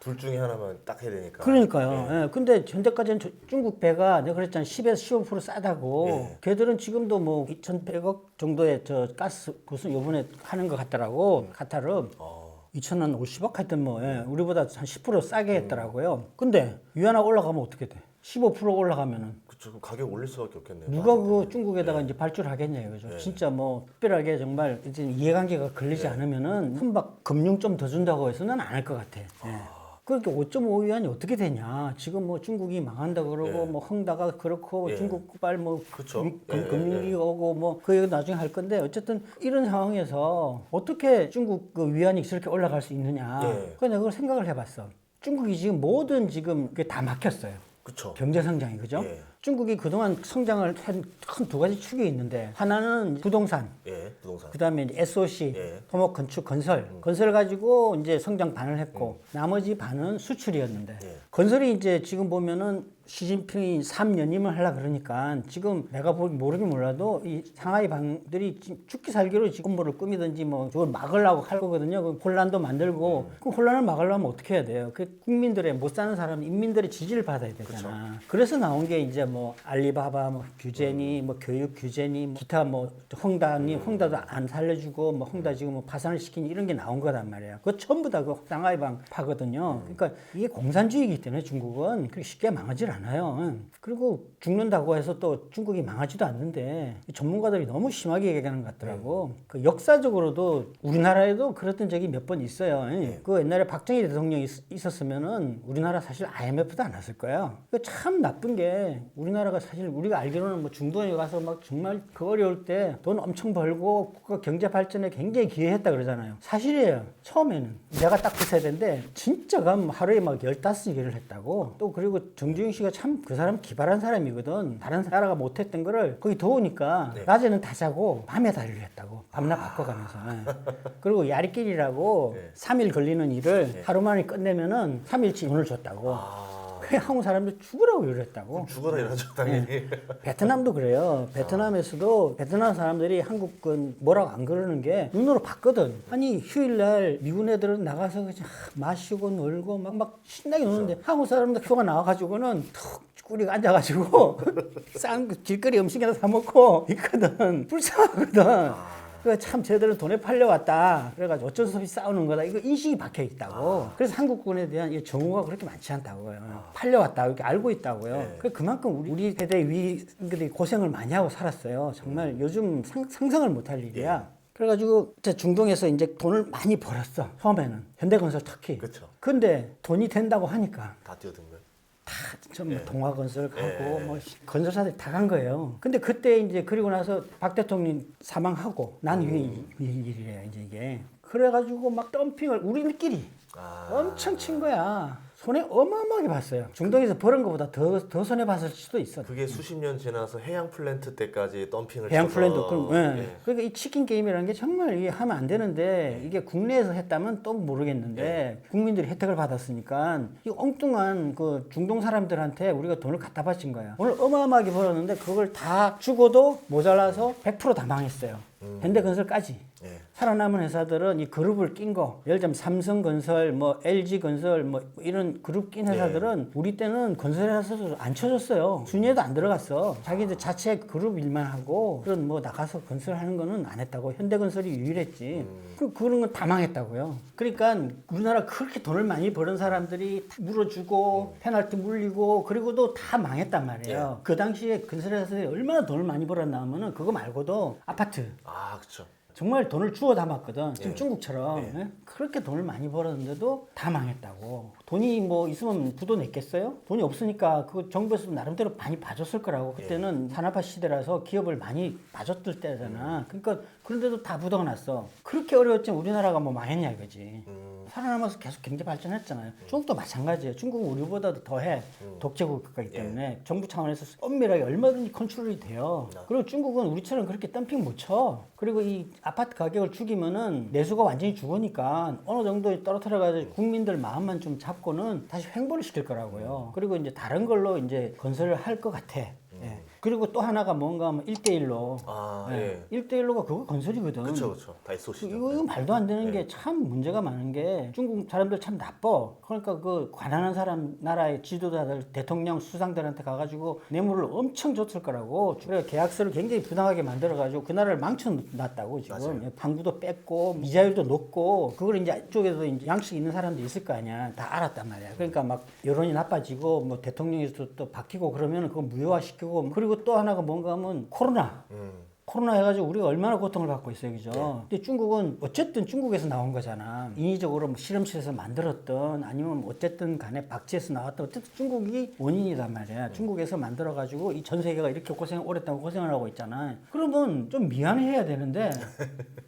둘 중에 하나만 딱 해야 되니까. 그러니까요. 예. 근데 현재까지는 중국 배가 내가 그랬잖아. 10에서 15% 싸다고. 예. 걔들은 지금도 뭐 2,100억 정도의 저 가스 무슨 요번에 하는 것 같더라고. 카타르. 2,050억 하여튼 뭐 우리보다 한 10% 싸게 했더라고요. 근데 위안화 올라가면 어떻게 돼? 15% 올라가면은 그쵸. 그럼 가격 올릴 수밖에 없겠네요. 누가 그 중국에다가 이제 발주를 하겠냐 이거죠. 진짜 뭐 특별하게 정말 이제 이해관계가 걸리지 않으면은 선박 금융 좀 더 준다고 해서는 안 할 것 같아. 그렇게 5.5위안이 어떻게 되냐. 지금 뭐 중국이 망한다 그러고 뭐 헝다가 그렇고 중국발 뭐 그쵸. 금융위기가 오고 뭐 그 얘기 나중에 할 건데 어쨌든 이런 상황에서 어떻게 중국 그 위안이 저렇게 올라갈 수 있느냐. 그래서 내가 그걸 생각을 해봤어. 중국이 지금 모든 지금 그게 다 막혔어요. 그쵸. 경제 성장이 그죠? 예. 중국이 그동안 성장을 한 큰 두 가지 축이 있는데 하나는 부동산, 예, 부동산. 그다음에 이제 SOC, 예. 토목 건축 건설. 건설 가지고 이제 성장 반을 했고 나머지 반은 수출이었는데 예. 건설이 이제 지금 보면은 시진핑이 3연임을 하려 그러니까 지금 내가 모르긴 몰라도 이 상하이 방들이 죽기 살기로 지금 뭐를 꾸미든지 뭐 저걸 막으려고 할 거거든요. 그 혼란도 만들고 그 혼란을 막으려면 어떻게 해야 돼요? 그 국민들의 못 사는 사람 인민들의 지지를 받아야 되잖아. 그래서 나온 게 이제 뭐 알리바바 뭐 규제니 뭐 교육 규제니 뭐 기타 뭐 헝다니 헝다도 안 살려주고 뭐 헝다 지금 뭐 파산을 시키니 이런 게 나온 거단 말이에요. 그거 전부 다 그 상하이 방 파거든요. 그러니까 이게 공산주의이기 때문에 중국은 그렇게 쉽게 망하지 않아요. 그리고 죽는다고 해서 또 중국이 망하지도 않는데 전문가들이 너무 심하게 얘기하는 것 같더라고. 그 역사적으로도 우리나라에도 그랬던 적이 몇 번 있어요. 그 옛날에 박정희 대통령이 있었으면은 우리나라 사실 IMF도 안 왔을 거예요. 참 나쁜 게 우리나라가 사실 우리가 알기로는 뭐 중동에 가서 막 정말 그 어려울 때 돈 엄청 벌고 국가 경제 발전에 굉장히 기여했다 그러잖아요. 사실이에요. 처음에는 내가 딱 그 세대인데 진짜 하루에 막 15일을 했다고. 또 그리고 정주영 씨가 참 그 사람 기발한 사람이거든. 다른 나라가 못했던 거를 거기 더우니까 낮에는 다 자고 밤에 다 일을 했다고. 밤낮 바꿔가면서. 그리고 야리끼리라고 3일 걸리는 일을 하루 만에 끝내면은 3일치 돈을 줬다고. 그 한국 사람들 죽으라고 이랬다고. 죽어라 이러죠, 당연히. 베트남도 그래요. 베트남에서도 베트남 사람들이 한국 그 뭐라고 안 그러는 게 눈으로 봤거든. 아니 휴일날 미군 애들은 나가서 그냥 마시고 놀고 막 신나게 노는데 한국 사람들 휴가 나와가지고는 툭 꾸리가 앉아가지고 싼 길거리 음식이나 사 먹고 있거든. 불쌍하거든. 그러니까 참 쟤들은 돈에 팔려왔다. 그래가지고 어쩔 수 없이 싸우는 거다. 이거 인식이 박혀 있다고. 그래서 한국군에 대한 이 정오가 그렇게 많지 않다고요. 팔려왔다. 이렇게 알고 있다고요. 그만큼 우리 세대 위들이 고생을 많이 하고 살았어요. 정말 요즘 상상을 못할 일이야. 그래가지고 중동에서 이제 돈을 많이 벌었어. 처음에는 현대건설 특히. 그쵸. 근데 돈이 된다고 하니까 다 뛰어든 거예요. 좀 동화건설 가고 뭐 건설사들이 다 간 거예요. 근데 그때 이제 그리고 나서 박 대통령 사망하고 난 일이래요 이제 이게. 그래가지고 막 덤핑을 우리들끼리 엄청 친 거야. 손해 어마어마하게 봤어요. 중동에서 벌은 것보다 더 손해 봤을 수도 있어. 그게 수십 년 지나서 해양 플랜트 때까지 덤핑을 해양 쳐서 플랜도 그럼, 예. 예. 그러니까 이 치킨 게임이라는 게 정말 이게 하면 안 되는데 이게 국내에서 했다면 또 모르겠는데 국민들이 혜택을 받았으니까 이 엉뚱한 그 중동 사람들한테 우리가 돈을 갖다 바친 거야. 오늘 어마어마하게 벌었는데 그걸 다 주고도 모자라서 100%다 망했어요. 현대건설까지. 예. 살아남은 회사들은 이 그룹을 낀 거, 예를 들면 삼성건설, 뭐 LG건설, 뭐 이런 그룹 낀 회사들은 우리 때는 건설회사도 안 쳐줬어요. 순위에도 안 들어갔어. 자기들 자체 그룹 일만 하고 그런 뭐 나가서 건설하는 거는 안 했다고. 현대건설이 유일했지. 그런 건 다 망했다고요. 그러니까 우리나라 그렇게 돈을 많이 버는 사람들이 물어주고 페널티 물리고 그리고도 다 망했단 말이에요. 그 당시에 건설회사들이 얼마나 돈을 많이 벌었나 하면은 그거 말고도 아파트. 아, 그렇죠. 정말 돈을 주워 담았거든. 지금 예. 중국처럼 예. 예? 그렇게 돈을 많이 벌었는데도 다 망했다고. 돈이 뭐 있으면 부도 냈겠어요? 돈이 없으니까 그 정부에서도 나름대로 많이 봐줬을 거라고. 그때는 산업화 시대라서 기업을 많이 봐줬을 때잖아. 그러니까 그런데도 다 부도가 났어. 그렇게 어려웠지만 우리나라가 뭐 망했냐 이거지. 살아남아서 계속 경제 발전했잖아요. 중국도 마찬가지예요. 중국은 우리보다도 더해. 독재국 국가이기 때문에 정부 차원에서 엄밀하게 얼마든지 컨트롤이 돼요. 그리고 중국은 우리처럼 그렇게 덤핑 못 쳐. 그리고 이 아파트 가격을 죽이면은 내수가 완전히 죽으니까 어느 정도 떨어뜨려가지고 국민들 마음만 좀 잡고는 다시 횡보를 시킬 거라고요. 그리고 이제 다른 걸로 이제 건설을 할 것 같아. 예. 그리고 또 하나가 뭔가 하면 1대1로. 아, 예. 예. 1대1로가 그거 건설이거든. 그렇죠. 다이소시죠. 이거 말도 안 되는 게 참 문제가 많은 게 중국 사람들 참 나빠. 그러니까 그 가난한 사람 나라의 지도자들 대통령 수상들한테 가가지고 뇌물을 엄청 줬을 거라고. 그래서 계약서를 굉장히 부당하게 만들어가지고 그 나라를 망쳐놨다고 지금. 맞아요. 방부도 뺐고 이자율도 높고 그걸 이제 이쪽에서 이제 양식 있는 사람도 있을 거 아니야. 다 알았단 말이야. 그러니까 막 여론이 나빠지고 뭐 대통령이 또 바뀌고 그러면 그거 무효화시키고 그리고 또 하나가 뭔가 하면 코로나. 코로나 해가지고 우리가 얼마나 고통을 받고 있어요, 그죠? 근데 중국은 어쨌든 중국에서 나온 거잖아. 인위적으로 뭐 실험실에서 만들었던 아니면 뭐 어쨌든 간에 박쥐에서 나왔던 어쨌든 중국이 원인이단 말이야. 중국에서 만들어가지고 이 전 세계가 이렇게 오랫동안 고생을 하고 있잖아. 그러면 좀 미안해야 되는데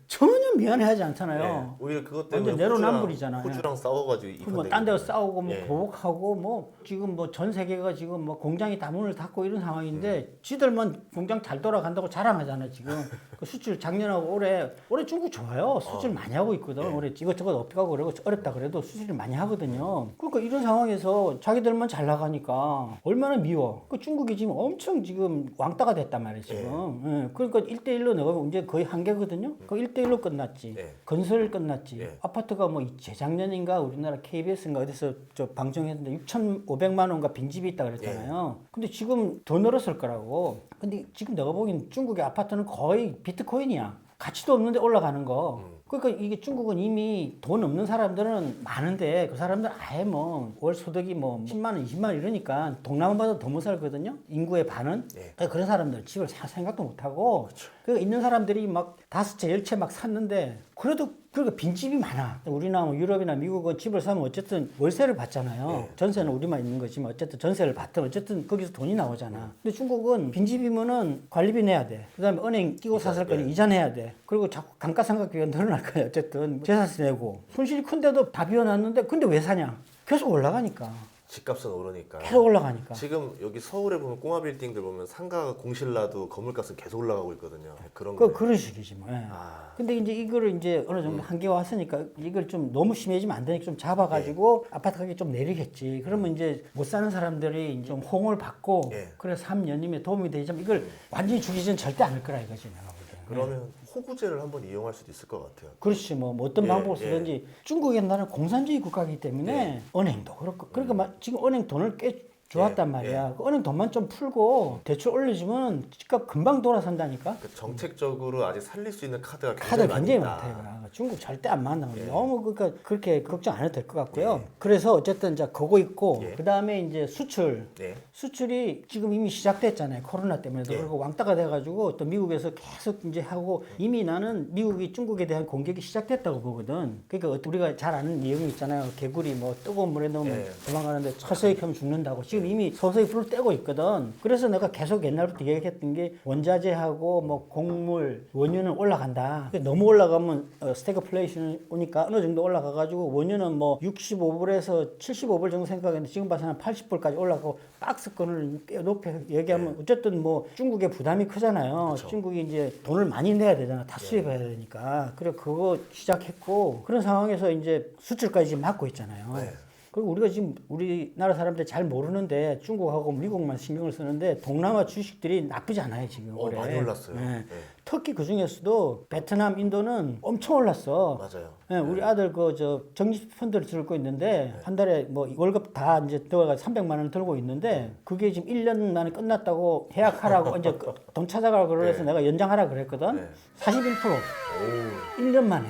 전혀 미안해하지 않잖아요. 예. 오히려 그것 때문에 완전 내로남불이잖아요. 호주랑 싸워가지고 뭐딴 데서 싸우고 뭐 예. 보복하고 뭐 지금 뭐 전 세계가 지금 뭐 공장이 다 문을 닫고 이런 상황인데 지들만 공장 잘 돌아간다고 자랑하잖아 지금. 그 수출 작년하고 올해 중국 좋아요. 수출 많이 하고 있거든. 올해 이것저것 업가고 그러고 어렵다 그래도 수출을 많이 하거든요. 그러니까 이런 상황에서 자기들만 잘 나가니까 얼마나 미워. 그 중국이 지금 엄청 지금 왕따가 됐단 말이에요 지금. 예. 그러니까 1대1로 내가 이제 거의 한계거든요. 그 1대1로 끝났지. 예. 건설 끝났지. 예. 아파트가 뭐 재작년인가 우리나라 KBS인가 어디서 저 방송했는데 6,500만 원가 빈집이 있다 그랬잖아요. 근데 지금 더 늘었을 거라고. 근데 지금 내가 보기엔 중국의 아파트는 거의 비트코인이야. 가치도 없는데 올라가는 거. 그러니까 이게 중국은 이미 돈 없는 사람들은 많은데 그 사람들 아예 뭐 월 소득이 뭐 10만 원, 20만 원 이러니까 동남아보다 더 못 살거든요. 인구의 반은. 예. 그런 사람들 집을 살 생각도 못 하고. 그 있는 사람들이 막 5채, 10채 막 샀는데 그래도 그러니까 빈집이 많아. 우리나 뭐 유럽이나 미국은 집을 사면 어쨌든 월세를 받잖아요. 전세는 우리만 있는 거지만 어쨌든 전세를 받든 어쨌든 거기서 돈이 나오잖아. 근데 중국은 빈집이면은 관리비 내야 돼. 그다음에 은행 끼고 샀을 거니 이자 내야 돼. 그리고 자꾸 감가상각비가 늘어날 거야. 어쨌든 재산세 내고 손실이 큰데도 다 비워놨는데 근데 왜 사냐? 계속 올라가니까. 집값은 오르니까. 계속 올라가니까. 지금 여기 서울에 보면 꼬마 빌딩들 보면 상가가 공실나도 건물값은 계속 올라가고 있거든요. 그런 그 거. 그런 식이지 뭐. 예. 아. 근데 이제 이거를 이제 어느 정도 한계가 왔으니까 이걸 좀 너무 심해지면 안 되니까 좀 잡아가지고 아파트 가격 좀 내리겠지. 그러면 이제 못 사는 사람들이 좀 호응을 받고 예. 그래 3년이면 도움이 되지만 이걸 완전히 죽이지는 절대 않을 거라 이거지 내가 보기엔. 그러면 호구제를 한번 이용할 수도 있을 것 같아요. 그렇지 뭐 어떤 예, 방법을 쓰든지 중국은 나는 공산주의 국가이기 때문에 은행도 그렇고 그러니까 막 지금 은행 돈을 꽤 좋았단 예, 말이야. 그 은행 돈만 좀 풀고 대출 올려주면 집값 금방 돌아선다니까. 그 정책적으로 아직 살릴 수 있는 카드가 카드 굉장히 있다. 많다 이거라. 중국 절대 안 만나. 예. 너무 그러니까 그렇게 걱정 안 해도 될 것 같고요. 그래서 어쨌든 이제 그거 있고 예. 그다음에 이제 수출. 네. 수출이 지금 이미 시작됐잖아요. 코로나 때문에도 예. 그리고 왕따가 돼가지고 또 미국에서 계속 이제 하고 이미 나는 미국이 중국에 대한 공격이 시작됐다고 보거든. 그러니까 우리가 잘 아는 내용이 있잖아요. 개구리 뭐 뜨거운 물에 넣으면 예. 도망가는데 철저히 켜면 죽는다고. 지금 지금 이미 서서히 불을 떼고 있거든. 그래서 내가 계속 옛날부터 얘기했던 게 원자재하고 뭐 곡물, 원유는 올라간다. 너무 올라가면 스태그플레이션 오니까 어느 정도 올라가가지고 원유는 뭐 65불에서 75불 정도 생각했는데 지금 봐서는 80불까지 올라가고 박스권을 꽤 높이 얘기하면 어쨌든 뭐 중국의 부담이 크잖아요. 그쵸. 중국이 이제 돈을 많이 내야 되잖아. 다 수입해야 되니까. 그래 그거 시작했고 그런 상황에서 이제 수출까지 지금 막고 있잖아요. 네. 그리고 우리가 지금 우리나라 사람들이 잘 모르는데 중국하고 미국만 신경을 쓰는데 동남아 주식들이 나쁘지 않아요 지금 올해. 많이 올랐어요. 네. 네. 터키 그 중에서도 베트남, 인도는 엄청 올랐어. 맞아요. 네, 우리 아들 그 저 적립 펀드를 들고 있는데 한 달에 뭐 월급 다 이제 들어가 300만 원 들고 있는데 그게 지금 1년 만에 끝났다고 계약하라고 이제 돈 찾아가라 그래서 내가 연장하라 그랬거든. 네. 41% 오. 1년 만에.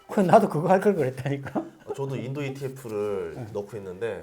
그 나도 그거 할 걸 그랬다니까. 저도 인도 ETF를 넣고 있는데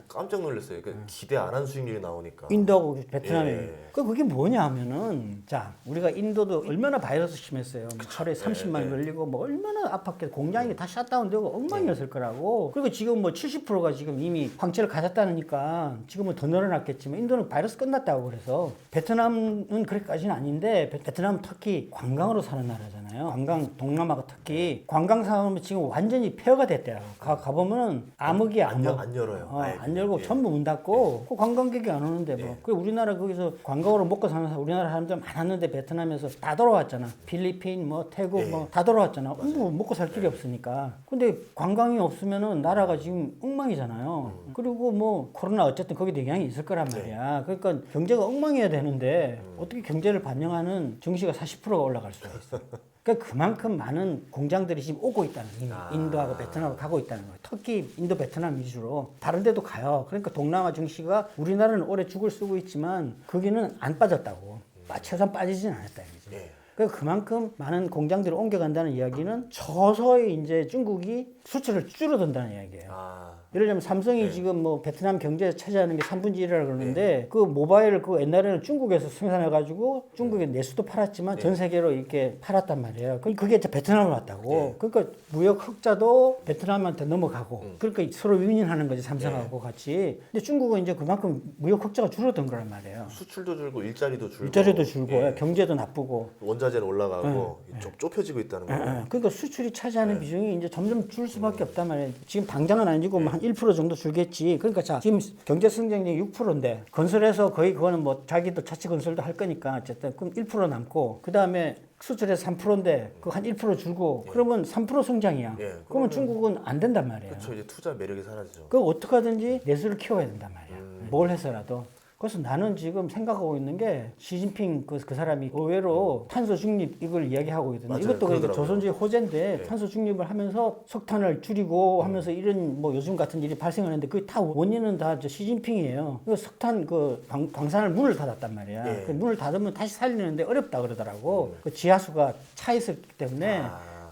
깜짝 놀랐어요. 그러니까 기대 안 한 수익률이 나오니까. 인도하고 베트남이. 예. 그게 뭐냐 하면은, 자, 우리가 인도도 얼마나 바이러스 심했어요. 뭐 하루에 30만 걸리고, 뭐 얼마나 아팠겠어. 공장이 다 샷다운되고 엉망이었을 거라고. 그리고 지금 뭐 70%가 지금 이미 황체를 가졌다니까 지금은 더 늘어났겠지만 인도는 바이러스 끝났다고 그래서. 베트남은 그렇게까지는 아닌데, 베트남, 터키 관광으로 사는 나라잖아요. 관광, 동남아가 특히 관광 사업은 지금 완전히 폐허가 됐대요. 가보면은 암흑이야, 암흑. 안 열어요. 안 열고 전부 문 닫고 그 관광객이 안 오는데 뭐. 그 우리나라 거기서 관광으로 먹고 사는 사람, 우리나라 사람들 많았는데 베트남에서 다 돌아왔잖아. 필리핀 뭐 태국 뭐 다 돌아왔잖아. 뭐 먹고 살 길이 없으니까. 근데 관광이 없으면은 나라가 지금 엉망이잖아요. 그리고 뭐 코로나 어쨌든 거기도 영향이 있을 거란 말이야. 그러니까 경제가 엉망이어야 되는데 어떻게 경제를 반영하는 증시가 40%가 올라갈 수가 있어. 그러니까 그만큼 많은 공장들이 지금 오고 있다는 거예요. 인도하고 베트남하고 가고 있다는 거예요. 터키, 인도, 베트남 위주로. 다른 데도 가요. 그러니까 동남아 증시가 우리나라는 올해 죽을 쓰고 있지만 거기는 안 빠졌다고. 최소한 빠지진 않았다. 이거죠. 그러니까 그만큼 많은 공장들이 옮겨간다는 이야기는 서서히 이제 중국이 수출을 줄어든다는 이야기예요. 예를 들면 삼성이 지금 뭐 베트남 경제에서 차지하는 게 3분의 1이라 그러는데 그 모바일을 그 옛날에는 중국에서 생산해가지고 중국에 내수도 팔았지만 전 세계로 이렇게 팔았단 말이에요. 그게 이제 베트남으로 왔다고. 그러니까 무역 흑자도 베트남한테 넘어가고 그러니까 서로 윈윈하는 거지 삼성하고 같이. 근데 중국은 이제 그만큼 무역 흑자가 줄어든 거란 말이에요. 수출도 줄고 일자리도 줄고. 일자리도 줄고 경제도 나쁘고. 원자재는 올라가고 좁혀지고 있다는 거예요. 그러니까 수출이 차지하는 비중이 이제 점점 줄 수밖에 없단 말이에요. 지금 당장은 아니고 한 1% 정도 줄겠지. 그러니까 자, 지금 경제 성장률이 6%인데 건설에서 거의 그거는 뭐 자기도 자체 건설도 할 거니까 어쨌든 그럼 1% 남고 그다음에 수출에서 3%인데 그 한 1% 줄고 그러면 3% 성장이야. 그러면 중국은 안 된단 말이에요. 그렇죠. 이제 투자 매력이 사라지죠. 그 어떻게 하든지 내수를 키워야 된단 말이야. 뭘 해서라도. 그래서 나는 지금 생각하고 있는 게 시진핑 그 사람이 의외로 탄소 중립 이걸 이야기하고 있거든요. 맞아요. 이것도 그러니까 그러더라고요. 조선주의 호재인데 탄소 중립을 하면서 석탄을 줄이고 하면서 이런 뭐 요즘 같은 일이 발생하는데 그게 다 원인은 다 저 시진핑이에요. 그 석탄 그 광산을 문을 닫았단 말이야. 그 문을 닫으면 다시 살리는데 어렵다 그러더라고. 그 지하수가 차 있었기 때문에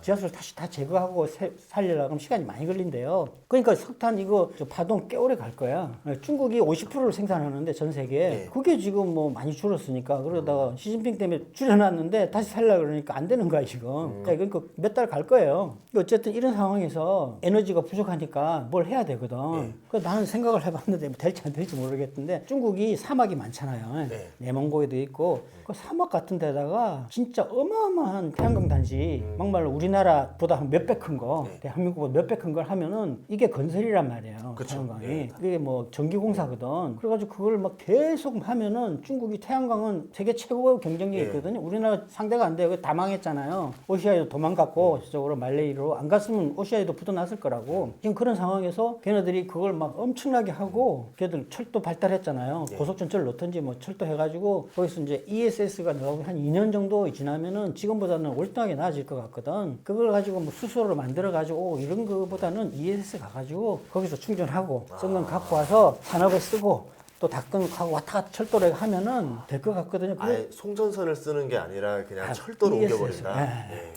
지하수를 다시 다 제거하고 살리려고 하면 시간이 많이 걸린대요. 그러니까 석탄 이거 저 파동 꽤 오래 갈 거야. 중국이 50%를 생산하는데 전 세계에 그게 지금 뭐 많이 줄었으니까 그러다가 시진핑 때문에 줄여놨는데 다시 살려고 그러니까 안 되는 거야 지금. 그러니까 몇 달 갈 거예요. 어쨌든 이런 상황에서 에너지가 부족하니까 뭘 해야 되거든. 그래서 나는 생각을 해봤는데 될지 안 될지 모르겠는데 중국이 사막이 많잖아요. 내몽고에도 있고 그 사막 같은 데다가 진짜 어마어마한 태양광 단지 막말로 우리나라보다 한 몇 배 큰 거, 대한민국보다 몇 배 큰 걸 하면은 이게 건설이란 말이에요. 그쵸. 태양광이. 이게 뭐 전기공사거든. 그래가지고 그걸 막 계속 하면은 중국이 태양광은 세계 최고의 경쟁력이 있거든요. 우리나라 상대가 안 돼요. 다 망했잖아요. 오시아에도 도망갔고 저쪽으로 말레이로 안 갔으면 오시아에도 붙어났을 거라고. 지금 그런 상황에서 걔네들이 그걸 막 엄청나게 하고 걔들 철도 발달했잖아요. 고속전철 넣던지 뭐 철도 해가지고 거기서 이제 ESS가 나오고 한 2년 정도 지나면은 지금보다는 월등하게 나아질 것 같거든. 그걸 가지고 뭐 수소를 만들어가지고 이런 거보다는 ESS 가가지고 거기서 충전하고 쓴 건 갖고 와서 산업에 쓰고 또 닭근하고 왔다 갔다 철도를 하면은 될 것 같거든요. 아예 송전선을 쓰는 게 아니라 그냥 철도로 ESS. 옮겨버린다.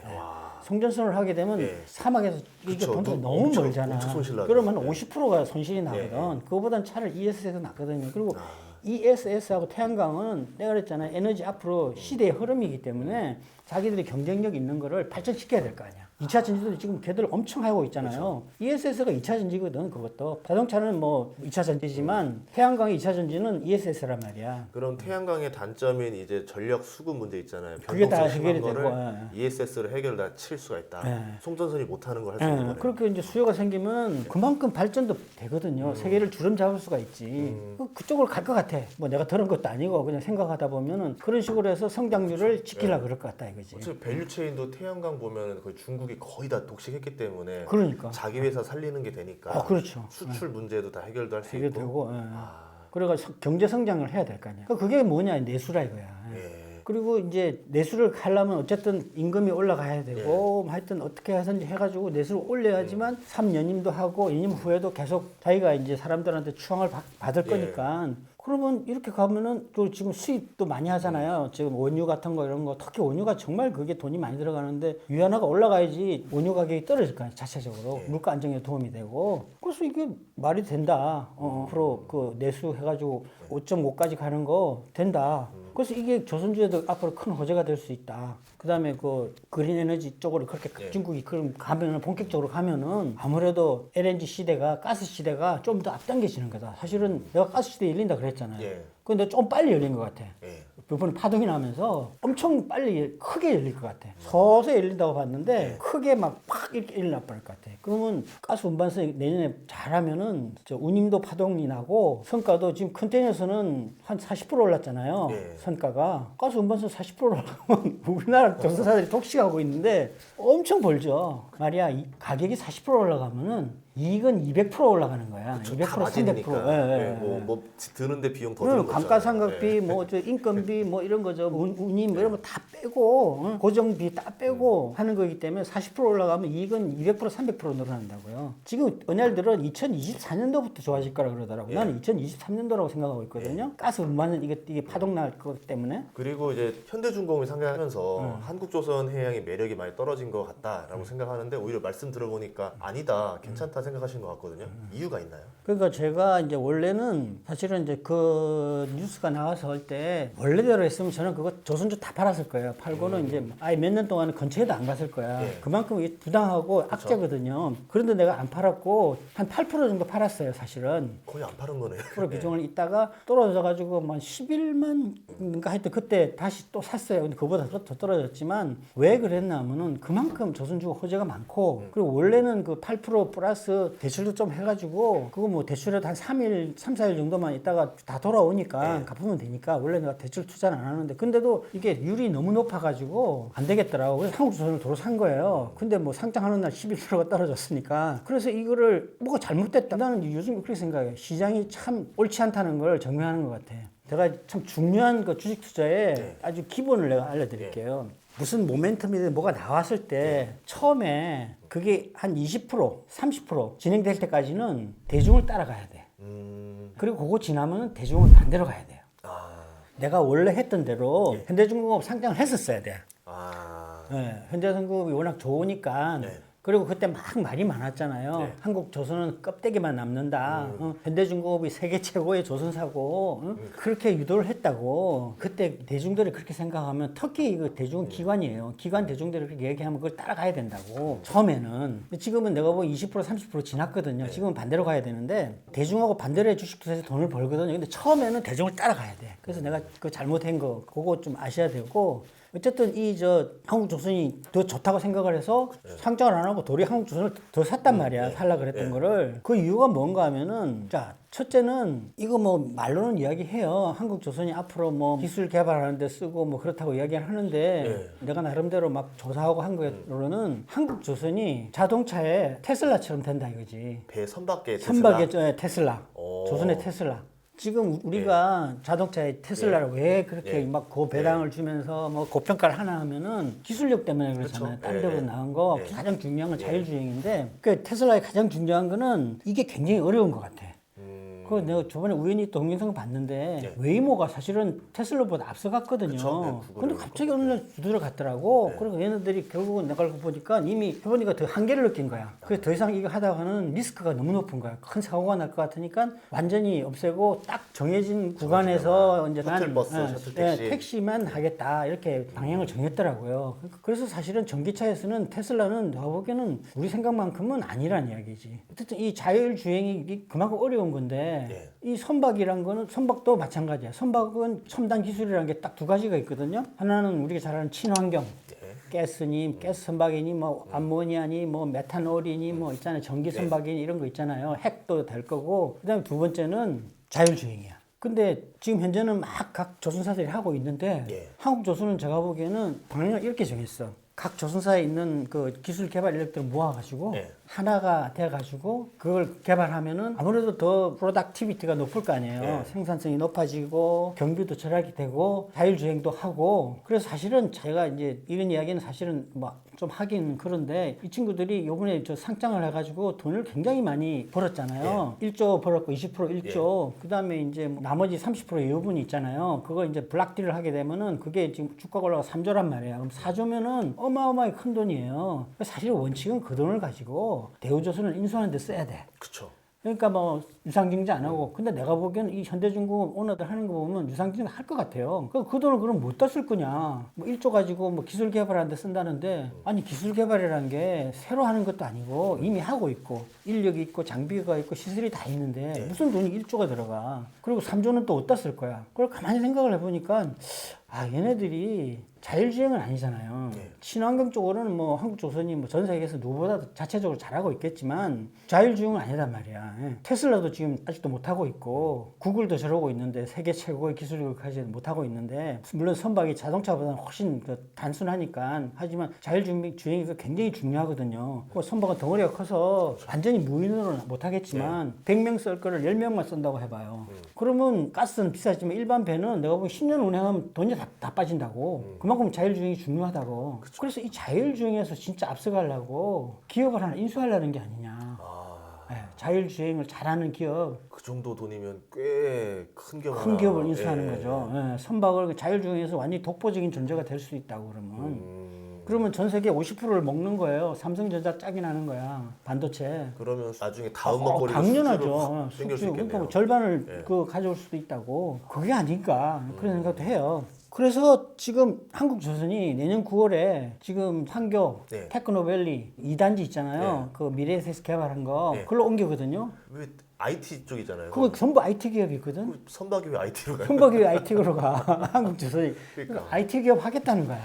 송전선을 하게 되면 사막에서 이게 그쵸. 돈도 너무 엄청, 멀잖아. 엄청 손실 나죠. 그러면 50%가 손실이 나거든. 그거보단 차라리 ESS가 낫거든요. 그리고 ESS하고 태양광은 내가 그랬잖아요. 에너지 앞으로 시대의 흐름이기 때문에 자기들이 경쟁력 있는 거를 발전시켜야 될 거 아니야. 2차 전지도 지금 걔들 엄청 하고 있잖아요. ESS가 2차 전지거든, 그것도. 자동차는 뭐 2차 전지지만 태양광의 2차 전지는 ESS란 말이야. 그럼 태양광의 단점인 이제 전력 수급 문제 있잖아요. 그게 다 변동성 심한 해결이 되고, 거를 ESS를 해결 다 칠 수가 있다. 예. 송전선이 못하는 걸 할 수 있는 거네요. 그렇게 이제 수요가 생기면 그만큼 발전도 되거든요. 세계를 주름 잡을 수가 있지. 그쪽으로 갈 것 같아. 뭐 내가 들은 것도 아니고 그냥 생각하다 보면은 그런 식으로 해서 성장률을 지키려고 그럴 것 같다 이거지. 어차피 밸류체인도 태양광 보면 거의 중국이 거의 다 독식했기 때문에 그러니까. 자기 회사 살리는 게 되니까 그렇죠. 수출 문제도 다 해결도 할 수 있고. 해결되고. 그래가 경제 성장을 해야 될 거 아니야. 그게 뭐냐 내수라 이거야. 예. 그리고 이제 내수를 하려면 어쨌든 임금이 올라가야 되고 하여튼 어떻게 해서든지 해가지고 내수를 올려야지만 3년임도 하고 2년 후에도 계속 자기가 이제 사람들한테 추앙을 받을 거니까. 그러면 이렇게 가면은 또 지금 수입도 많이 하잖아요. 지금 원유 같은 거 이런 거 특히 원유가 정말 그게 돈이 많이 들어가는데 위안화가 올라가야지 원유 가격이 떨어질 거 아니에요. 자체적으로 물가 안정에 도움이 되고 그래서 이게 말이 된다. 앞으로 그 내수 해가지고 5.5까지 가는 거 된다. 그래서 이게 조선주에도 앞으로 큰 호재가 될 수 있다. 그다음에 그 그린 에너지 쪽으로 그렇게 중국이 그럼 가면은 본격적으로 가면은 아무래도 LNG 시대가 가스 시대가 좀 더 앞당겨지는 거다. 사실은 내가 가스 시대 열린다 그랬잖아요. 예. 근데 좀 빨리 열린 것 같아. 예. 이번에 파동이 나면서 엄청 빨리 크게 열릴 것 같아. 서서히 열린다고 봤는데 크게 막 팍 이렇게 열릴 것 같아. 그러면 가스 운반선 내년에 잘하면은 저 운임도 파동이 나고 성과도 지금 컨테이너선은 한 40% 올랐잖아요. 예. 선가가 가스 운반선 40% 올라가면 우리나라 조선사들이 독식하고 있는데 엄청 벌죠. 말이야 이 가격이 40% 올라가면은 이익은 200% 올라가는 거야. 그쵸, 200% 다 마진이니까. 300%. 예, 뭐 드는데 비용 더 드는 거죠. 감가상각비, 뭐 저 인건비, 뭐 이런 거죠. 운임 뭐 이런 거 다 빼고 고정비 다 빼고 하는 거기 때문에 40% 올라가면 이익은 200% 300% 늘어난다고요. 지금 은행들은 2024년도부터 좋아질 거라 그러더라고요. 나는 2023년도라고 생각하고 있거든요. 가스 운반은 이게 파동 날 것 때문에. 그리고 이제 현대중공업이 상장하면서 한국조선해양의 매력이 많이 떨어진 것 같다라고 생각하는데 오히려 말씀 들어보니까 아니다, 괜찮다 생각하시는 것 같거든요. 이유가 있나요? 그러니까 제가 이제 원래는 사실은 이제 그 뉴스가 나와서 할 때 원래대로 했으면 저는 그거 조선주 다 팔았을 거예요. 팔고는 이제 아예 몇 년 동안은 근처에도 안 갔을 거야. 예. 그만큼 이게 부당하고 악재거든요. 그런데 내가 안 팔았고 한 8% 정도 팔았어요, 사실은. 거의 안 파는 거네요. 8% 비중을 있다가 떨어져가지고 한 11만인가 하여튼 그때 다시 또 샀어요. 근데 그보다 더 떨어졌지만 왜 그랬나 하면은 그만큼 조선주가 호재가 많고 그리고 원래는 그 8% 플러스 대출도 좀 해가지고 그거 뭐 대출에도 한 3일, 3, 4일 정도만 있다가 다 돌아오니까 갚으면 되니까 원래 내가 대출 투자는 안 하는데 근데도 이게 율이 너무 높아가지고 안 되겠더라고. 그래서 한국조선을 도로 산 거예요. 근데 뭐 상장하는 날 11%가 떨어졌으니까 그래서 이거를 뭐가 잘못됐다. 나는 요즘 그렇게 생각해요. 시장이 참 옳지 않다는 걸 증명하는 것 같아. 제가 참 중요한 그 주식 투자에 아주 기본을 내가 알려드릴게요. 무슨 모멘텀이든 뭐가 나왔을 때 처음에 그게 한 20%, 30% 진행될 때까지는 대중을 따라가야 돼. 그리고 그거 지나면 대중은 반대로 가야 돼요. 내가 원래 했던 대로 현대중공업 상장을 했었어야 돼. 현대중공업이 워낙 좋으니까 그리고 그때 막 말이 많았잖아요. 한국 조선은 껍데기만 남는다. 현대중공업이 세계 최고의 조선사고 그렇게 유도를 했다고. 그때 대중들이 그렇게 생각하면 특히 이거 대중은 기관이에요. 기관 대중들이 그렇게 얘기하면 그걸 따라가야 된다고. 처음에는. 지금은 내가 보기 20% 30% 지났거든요. 지금은 반대로 가야 되는데 대중하고 반대로 해 주식 투자해서 돈을 벌거든요. 근데 처음에는 대중을 따라가야 돼. 그래서 내가 그 잘못한 거 그거 좀 아셔야 되고 어쨌든 한국조선이 더 좋다고 생각을 해서 상장을 안 하고 도리 한국조선을 더 샀단 말이야. 살라 그랬던 거를. 그 이유가 뭔가 하면은 자 첫째는 이거 뭐 말로는 이야기해요. 한국조선이 앞으로 뭐 기술 개발하는 데 쓰고 뭐 그렇다고 이야기를 하는데 내가 나름대로 막 조사하고 한 거로는 한국조선이 자동차에 테슬라처럼 된다 이거지. 배 선박계 선박의 테슬라. 조선의 테슬라. 지금 우리가 자동차에 테슬라를 왜 그렇게 막 고배당을 주면서 뭐 고평가를 하나 하면은 기술력 때문에 그렇잖아요. 딴 데보다 나은 거. 가장 중요한 건 자율주행인데 그 테슬라의 가장 중요한 거는 이게 굉장히 어려운 것 같아. 그 내가 저번에 우연히 또 동영상 봤는데 네. 웨이모가 사실은 테슬라보다 앞서갔거든요. 그쵸? 네, 근데 구글을 갑자기 어느 날 주도를 갔더라고. 네. 그리고 얘네들이 결국은 내가 보니까 이미 해보니까 더 한계를 느낀 거야. 그래서 더 이상 이거 하다가는 리스크가 너무 높은 거야. 큰 사고가 날 것 같으니까 완전히 없애고 딱 정해진 구간에서 이제 셔틀버스, 셔틀택시. 택시만 하겠다 이렇게 방향을 정했더라고요. 그래서 사실은 전기차에서는 테슬라는 내가 보기에는 우리 생각만큼은 아니란 이야기지. 어쨌든 이 자율주행이 그만큼 어려운 건데 이 선박이란 거는 선박도 마찬가지야. 선박은 첨단 기술이라는 게 딱 두 가지가 있거든요. 하나는 우리가 잘 아는 친환경. 가스니, 가스 선박이니, 뭐 암모니아니, 뭐 메탄올이니, 뭐 있잖아요. 전기 선박이니 이런 거 있잖아요. 핵도 될 거고. 그다음에 두 번째는 자율주행이야. 근데 지금 현재는 막 각 조선사들이 하고 있는데 한국조선은 제가 보기에는 방향을 이렇게 정했어. 각 조선사에 있는 그 기술 개발 인력들을 모아가지고 하나가 돼가지고 그걸 개발하면은 아무래도 더 프로덕티비티가 높을 거 아니에요. 생산성이 높아지고 경비도 절약이 되고 자율주행도 하고. 그래서 사실은 제가 이제 이런 이야기는 사실은 뭐 좀 하긴 그런데 이 친구들이 요번에 저 상장을 해가지고 돈을 굉장히 많이 벌었잖아요. 1조 벌었고 20% 1조. 그다음에 이제 뭐 나머지 30% 여분이 있잖아요. 그거 이제 블락딜을 하게 되면은 그게 지금 주가가 올라가 3조란 말이에요. 그럼 4조면은 어마어마하게 큰 돈이에요. 사실 원칙은 그 돈을 가지고 대우조선을 인수하는 데 써야 돼. 그쵸. 그러니까 뭐 유상증자 안 하고. 근데 내가 보기에는 이 현대중공업 오너들 하는 거 보면 유상증자 할 것 같아요. 그 돈을 그럼 못다 쓸 거냐. 뭐 1조 가지고 뭐 기술 개발하는 데 쓴다는데 아니 기술 개발이라는 게 새로 하는 것도 아니고 이미 하고 있고 인력이 있고 장비가 있고 시설이 다 있는데 무슨 돈이 1조가 들어가. 그리고 3조는 또 어디다 쓸 거야. 그걸 가만히 생각을 해보니까 아 얘네들이 자율주행은 아니잖아요. 친환경 쪽으로는 뭐 한국조선이 뭐 전 세계에서 누구보다도 자체적으로 잘하고 있겠지만 자율주행은 아니란 말이야. 테슬라도 지금 아직도 못하고 있고 구글도 저러고 있는데 세계 최고의 기술력을 가지지 못하고 있는데 물론 선박이 자동차보다는 훨씬 단순하니까 하지만 자율주행이 굉장히 중요하거든요. 선박은 덩어리가 커서 완전히 무인으로는 못하겠지만 100명 쓸 거를 10명만 쓴다고 해봐요. 그러면 가스는 비싸지만 일반 배는 내가 보면 10년 운행하면 돈이 다 빠진다고. 그만큼 자율주행이 중요하다고. 그래서 이 자율주행에서 진짜 앞서가려고 기업을 하나 인수하려는 게 아니냐. 자율주행을 잘하는 기업. 그 정도 돈이면 꽤 큰 기업 큰 기업을 인수하는 거죠. 선박을 자율주행해서 완전히 독보적인 존재가 될 수 있다고 그러면. 그러면 전 세계 50%를 먹는 거예요. 삼성전자 짝이 나는 거야. 반도체. 그러면 나중에 다음 먹거리가 당연하죠. 땡길 수 있겠네요. 그러니까 뭐 절반을 그 가져올 수도 있다고. 그게 아닐까 그런 생각도 해요. 그래서 지금 한국조선이 내년 9월에 지금 상교 테크노밸리 2단지 있잖아요. 그 미래에셋 개발한 거 그걸로 옮기거든요. 왜 IT 쪽이잖아요. 그거 전부 IT 기업이거든. 선박이 왜 IT로 가요? 선박이 왜 IT로 가? 한국조선이 그러니까. IT 기업 하겠다는 거야.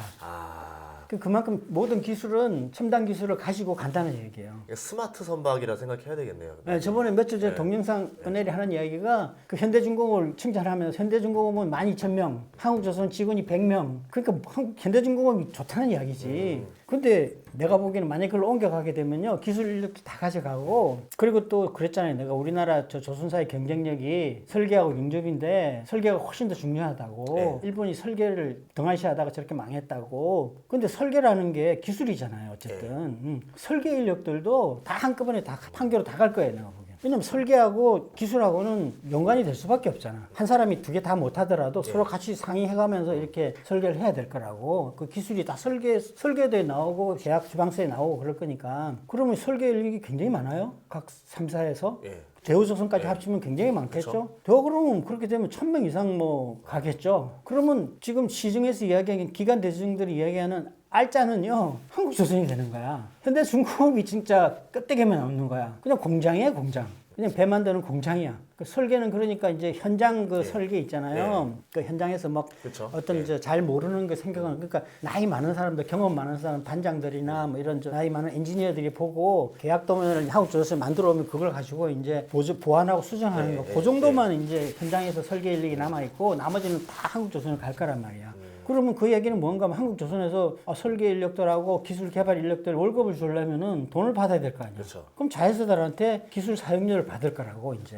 그만큼 모든 기술은 첨단 기술을 가지고 간다는 얘기예요. 스마트 선박이라 생각해야 되겠네요. 네, 저번에 며칠 전에 동영상 은혜리 하는 이야기가 그 현대중공업을 칭찬하면서 현대중공업은 12,000명, 한국조선 직원이 100명. 그러니까 현대중공업이 좋다는 이야기지. 근데 내가 보기에는 만약에 그걸 옮겨가게 되면요 기술 인력도 다 가져가고 그리고 또 그랬잖아요. 내가 우리나라 조선사의 경쟁력이 설계하고 용접인데 설계가 훨씬 더 중요하다고. 일본이 설계를 등한시하다가 저렇게 망했다고. 근데 설계라는 게 기술이잖아요. 어쨌든 설계 인력들도 다 한꺼번에 다 판교로 다 갈 거예요. 내가 보기엔. 왜냐면 설계하고 기술하고는 연관이 될 수밖에 없잖아. 한 사람이 두 개 다 못하더라도 서로 같이 상의해가면서 이렇게 설계를 해야 될 거라고. 그 기술이 다 설계도에 나오고 계약 지방서에 나오고 그럴 거니까. 그러면 설계 인력이 굉장히 많아요. 각 3사에서. 대우조선까지 합치면 굉장히 많겠죠. 더 그러면 그렇게 되면 1000명 이상 뭐 가겠죠. 그러면 지금 시중에서 이야기하는 기관 대주주들이 이야기하는 알짜는요 한국조선이 되는 거야. 현대중공업이 진짜 껍데기만 남는 거야. 그냥 공장이야 공장. 그냥 배 만드는 공장이야. 그 설계는 그러니까 이제 현장 그 설계 있잖아요. 그 현장에서 막 어떤 잘 모르는 거 생각하는 그러니까 나이 많은 사람들 경험 많은 사람 반장들이나 뭐 이런 나이 많은 엔지니어들이 보고 계약 도면을 한국조선을 만들어 오면 그걸 가지고 이제 보완하고 수정하는 거. 그 정도만 이제 현장에서 설계 인력이 남아 있고 나머지는 다 한국조선을 갈 거란 말이야. 그러면 그 얘기는 뭔가 하면 한국조선에서 설계 인력들하고 기술 개발 인력들 월급을 주려면은 돈을 받아야 될 거 아니야. 그렇죠. 그럼 자회사들한테 기술 사용료를 받을 거라고 이제.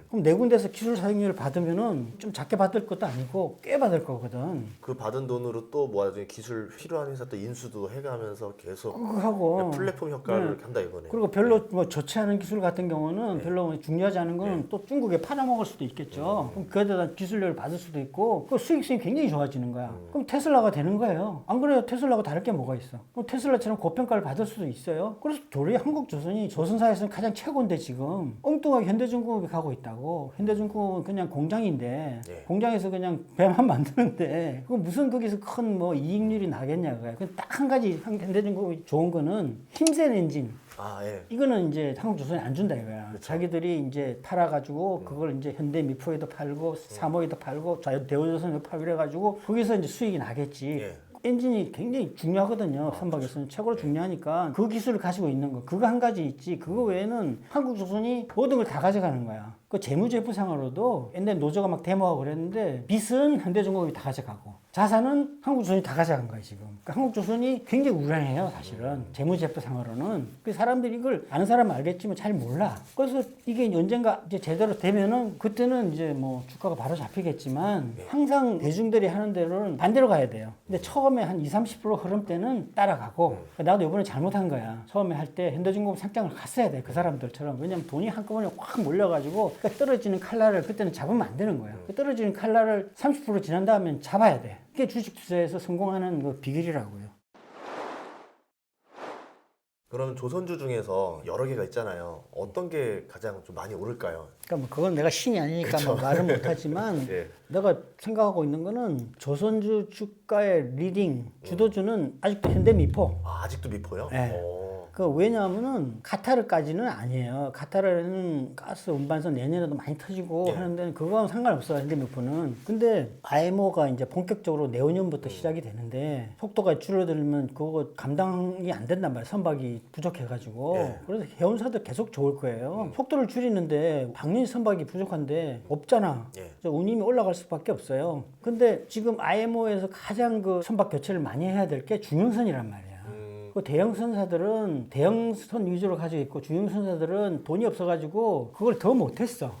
그럼 네 군데서 기술 사용료를 받으면은 좀 작게 받을 것도 아니고 꽤 받을 거거든. 그 받은 돈으로 또 뭐 나중에 기술 필요한 회사 또 인수도 해가면서 계속 그거 하고 플랫폼 효과를 한다 이거네. 그리고 별로 뭐 좋지 않은 기술 같은 경우는 별로 뭐 중요하지 않은 거는 또 중국에 팔아먹을 수도 있겠죠. 그럼 그에 대한 기술료를 받을 수도 있고 그 수익성이 굉장히 좋아지는 거야. 그럼 테슬라가 되는 거예요. 안 그래요? 테슬라가 다를 게 뭐가 있어? 그럼 테슬라처럼 고평가를 받을 수도 있어요. 그래서 도리 한국조선이 조선사에서는 가장 최고인데 지금 엉뚱하게 현대중공업이 가고 있다고. 현대중공업은 그냥 공장인데 공장에서 그냥 배만 만드는데 그 무슨 거기서 큰 뭐 이익률이 나겠냐 그거야. 딱 한 가지 현대중공업이 좋은 거는 힘센 엔진. 아, 예. 이거는 이제 한국조선이 안 준다 이거야. 그쵸. 자기들이 이제 팔아가지고 그걸 이제 현대미포에도 팔고 사모에도 팔고 대우조선에도 팔고 이래가지고 거기서 이제 수익이 나겠지. 예. 엔진이 굉장히 중요하거든요. 선박에서는 최고로 중요하니까 그 기술을 가지고 있는 거 그거 한 가지 있지. 그거 외에는 한국조선이 모든 걸 다 가져가는 거야. 그 재무제표상으로도 옛날에 노조가 막 데모하고 그랬는데 빚은 현대중공업이 다 가져가고 자산은 한국조선이 다 가져간 거야 지금. 그러니까 한국조선이 굉장히 우량해요 사실은. 재무제표상으로는. 그 사람들이 이걸 아는 사람은 알겠지만 잘 몰라. 그래서 이게 언젠가 이제 제대로 되면은 그때는 이제 뭐 주가가 바로 잡히겠지만 항상 대중들이 하는 대로는 반대로 가야 돼요. 근데 처음에 한 20-30% 흐름 때는 따라가고 나도 이번에 잘못한 거야. 처음에 할 때 현대중공업 상장을 갔어야 돼. 그 사람들처럼. 왜냐면 돈이 한꺼번에 확 몰려가지고 그러니까 떨어지는 칼날을 그때는 잡으면 안 되는 거야. 그 떨어지는 칼날을 30% 지난 다음에 잡아야 돼. 그게 주식 투자에서 성공하는 그 비결이라고요. 그러면 조선주 중에서 여러 개가 있잖아요. 어떤 게 가장 좀 많이 오를까요? 그러니까 뭐 그건 내가 신이 아니니까 뭐 말은 못하지만 예. 내가 생각하고 있는 거는 조선주 주가의 리딩 주도주는 아직도 현대미포. 아, 아직도 미포요? 네. 오. 그 왜냐하면은 카타르까지는 아니에요. 카타르는 가스 운반선 내년에도 많이 터지고 하는데 그거하고는 상관없어요. 현대미포는. 근데 IMO가 이제 본격적으로 내후년부터 시작이 되는데 속도가 줄어들면 그거 감당이 안 된단 말이에요. 선박이 부족해가지고. 그래서 해운사들 계속 좋을 거예요. 속도를 줄이는데 당연히 선박이 부족한데 없잖아. 그래서 운임이 올라갈 수밖에 없어요. 근데 지금 IMO에서 가장 그 선박 교체를 많이 해야 될 게 중형선이란 말이에요. 그 대형선사들은 대형선 위주로 가지고 있고 중형선사들은 돈이 없어가지고 그걸 더 못했어.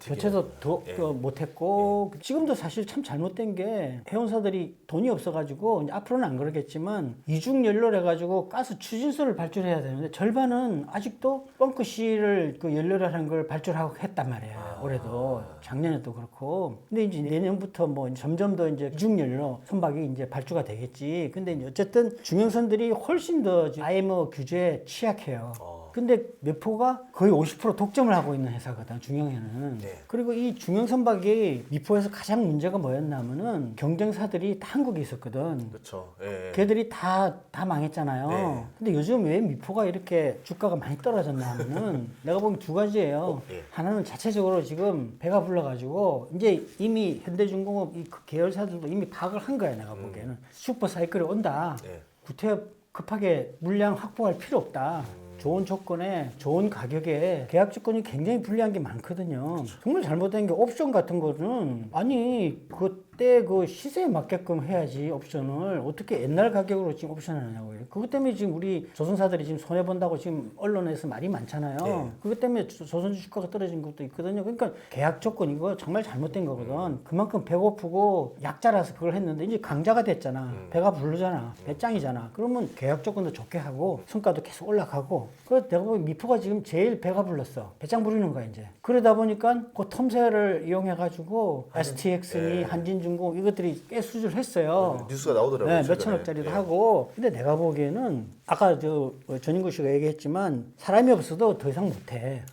교체도 더 못했고 지금도 사실 참 잘못된 게 해운사들이 돈이 없어가지고 이제 앞으로는 안 그러겠지만 이중 연료를 해가지고 가스 추진소를 발주해야 되는데 절반은 아직도 뻥크실을 그 연료를 하는 걸 발주하고 했단 말이야. 올해도 작년에도 그렇고. 근데 이제 내년부터 뭐 점점 더 이제 이중 연료 선박이 이제 발주가 되겠지. 근데 이제 어쨌든 중형선들이 훨씬 더 IMO 규제에 취약해요. 근데 미포가 거의 50% 독점을 하고 있는 회사거든, 중형에는. 그리고 이 중형 선박이 미포에서 가장 문제가 뭐였냐면은 경쟁사들이 다 한국에 있었거든. 그렇죠. 걔들이 다 망했잖아요. 근데 요즘 왜 미포가 이렇게 주가가 많이 떨어졌나 하면은 내가 보기엔 두 가지예요. 하나는 자체적으로 지금 배가 불러가지고 이제 이미 현대중공업 이 계열사들도 이미 파악을 한 거야, 내가 보기에는. 슈퍼 사이클이 온다. 구태여 급하게 물량 확보할 필요 없다. 좋은 조건에 좋은 가격에 계약 조건이 굉장히 불리한 게 많거든요. 정말 잘못된 게 옵션 같은 거는 아니 그때 그 시세에 맞게끔 해야지 옵션을 어떻게 옛날 가격으로 지금 옵션을 하냐고요. 그것 때문에 지금 우리 조선사들이 지금 손해 본다고 지금 언론에서 말이 많잖아요. 그것 때문에 조선주 주가가 떨어진 것도 있거든요. 그러니까 계약 조건 이거 정말 잘못된 거거든. 그만큼 배고프고 약자라서 그걸 했는데 이제 강자가 됐잖아. 배가 부르잖아. 배짱이잖아. 그러면 계약 조건도 좋게 하고 성과도 계속 올라가고. 그래서 내가 보기 미포가 지금 제일 배가 불렀어. 배짱 부리는 거야 이제. 그러다 보니까 그 텀새를 이용해가지고 STX니 한진중공 이것들이 꽤 수주를 했어요. 뉴스가 나오더라고요. 네, 몇천억짜리도 하고. 근데 내가 보기에는 아까 저 전인구 씨가 얘기했지만 사람이 없어도 더 이상 못해.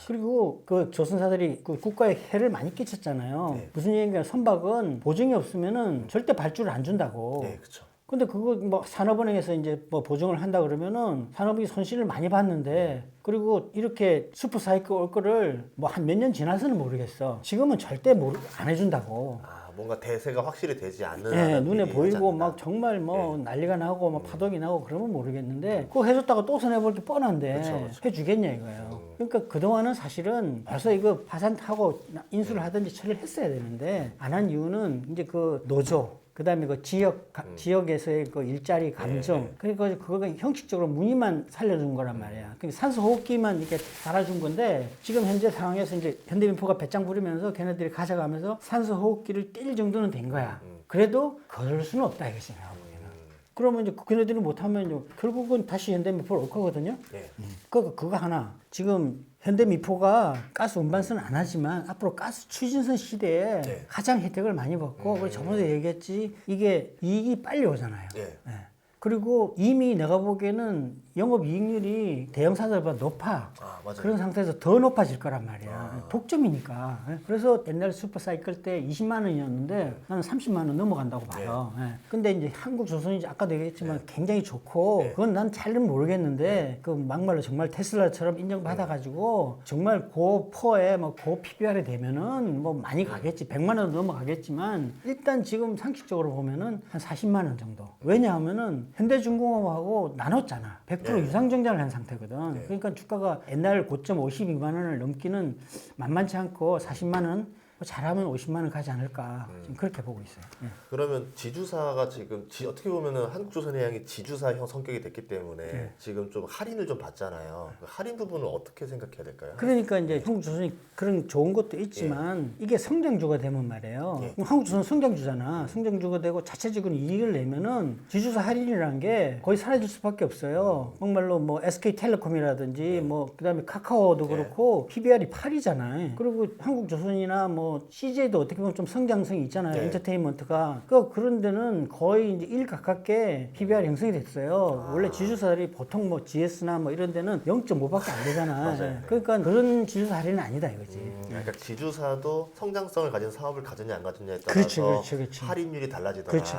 그리고 그 조선사들이 그 국가에 해를 많이 끼쳤잖아요. 무슨 얘기인가 선박은 보증이 없으면은 절대 발주를 안 준다고. 그렇죠. 근데 그거 뭐 산업은행에서 이제 뭐 보증을 한다 그러면은 산업이 손실을 많이 봤는데 그리고 이렇게 슈퍼 사이클 올 거를 뭐 한 몇 년 지나서는 모르겠어. 지금은 절대 안 해주다고. 뭔가 대세가 확실히 되지 않는 네, 눈에 보이고 막 정말 뭐 난리가 나고 막 파동이 나고 그러면 모르겠는데 그거 해줬다가 또 손해볼 게 뻔한데 그쵸. 해주겠냐 이거예요. 그러니까 그동안은 사실은 벌써 이거 파산하고 인수를 하든지 처리를 했어야 되는데 안 한 이유는 이제 그 노조 그다음에 그 지역에서의 그 일자리 감정, 그리고 그거가 형식적으로 무늬만 살려준 거란 말이야. 그러니까 산소 호흡기만 이렇게 달아준 건데 지금 현재 상황에서 이제 현대민포가 배짱 부리면서 걔네들이 가져가면서 산소 호흡기를 뗄 정도는 된 거야. 그래도 그럴 수는 없다 이것이 내가 보기에는. 그러면 이제 걔네들이 못하면 결국은 다시 현대민포로 올 거거든요. 그거 하나. 지금 현대미포가 가스 운반선은 안 하지만 앞으로 가스 추진선 시대에 가장 혜택을 많이 받고 그리고 저번에 얘기했지 이게 이익이 빨리 오잖아요. 그리고 이미 내가 보기에는 영업이익률이 대형사들보다 높아. 맞아요. 그런 상태에서 더 높아질 거란 말이야. 독점이니까. 그래서 옛날 슈퍼사이클 때 20만 원이었는데 나는 30만 원 넘어간다고 봐요. 근데 이제 한국조선이 아까도 얘기했지만 굉장히 좋고 그건 난 잘은 모르겠는데 그 막말로 정말 테슬라처럼 인정받아가지고 정말 고퍼에 뭐 고 PBR이 되면은 뭐 많이 가겠지. 100만 원 넘어가겠지만 일단 지금 상식적으로 보면은 한 40만 원 정도. 왜냐하면은 현대중공업하고 나눴잖아. 100% 유상증자를 한 상태거든. 그러니까 주가가 옛날 고점 52만 원을 넘기는 만만치 않고 40만 원 잘하면 50만 원 가지 않을까 지금 그렇게 보고 있어요. 그러면 지주사가 지금 어떻게 보면은 한국조선해양이 지주사형 성격이 됐기 때문에 지금 좀 할인을 좀 받잖아요. 그 할인 부분을 어떻게 생각해야 될까요? 그러니까 이제 한국조선이 그런 좋은 것도 있지만 이게 성장주가 되면 말이에요. 그럼 한국조선 성장주잖아. 성장주가 되고 자체적으로 이익을 내면은 지주사 할인이라는 게 거의 사라질 수밖에 없어요. 정말로 뭐 SK텔레콤이라든지 뭐 그다음에 카카오도 그렇고 PBR이 8이잖아요. 그리고 한국조선이나 뭐 CJ도 어떻게 보면 좀 성장성이 있잖아요. 엔터테인먼트가. 그런 데는 거의 이제 1 가깝게 PBR 형성이 됐어요. 원래 지주사들이 보통 뭐 GS나 뭐 이런 데는 0.5밖에 안 되잖아. 그러니까 그런 지주사 할인은 아니다 이거지. 그러니까 지주사도 성장성을 가진 사업을 가지냐 안 가지냐에 따라서 그렇지. 할인율이 달라지더라. 그렇지.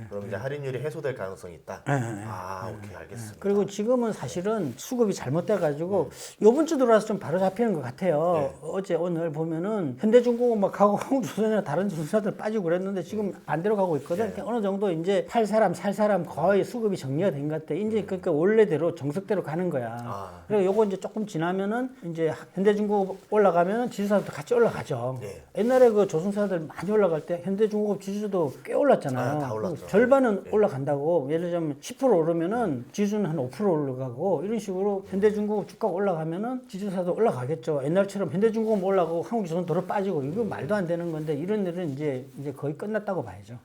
그럼 이제 할인율이 해소될 가능성이 있다. 오케이 알겠습니다. 그리고 지금은 사실은 수급이 잘못돼가지고 요번 주 들어와서 좀 바로 잡히는 것 같아요. 어제 오늘 보면은 현대중공업 막 가고 한국조선이나 다른 조선사들 빠지고 그랬는데 지금 반대로 가고 있거든. 그러니까 어느 정도 이제 팔 사람 거의 수급이 정리가 된 것 같아. 이제 그러니까 원래대로 정석대로 가는 거야. 그리고 요거 이제 조금 지나면은 이제 현대중공업 올라가면은 지주사도 같이 올라가죠. 옛날에 그 조선사들 많이 올라갈 때 현대중공업 지주도 꽤 올랐잖아요. 다 올랐죠. 절반은 올라간다고. 예를 들자면 10% 오르면은 지주는 한 5% 올라가고 이런 식으로 현대중공업 주가가 올라가면은 지주사도 올라가겠죠. 옛날처럼 현대중공업 올라가고 한국조선 도로 빠지고 이거 말도 안 되는 건데 이런 일은 이제 거의 끝났다고 봐야죠.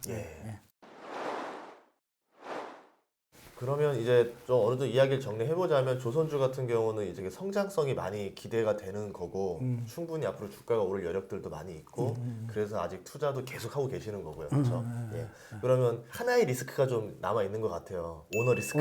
그러면 이제 좀 어느 정도 이야기를 정리해보자면 조선주 같은 경우는 이제 성장성이 많이 기대가 되는 거고 충분히 앞으로 주가가 오를 여력들도 많이 있고 그래서 아직 투자도 계속 하고 계시는 거고요. 그렇죠? 그러면 하나의 리스크가 좀 남아 있는 것 같아요. 오너 리스크.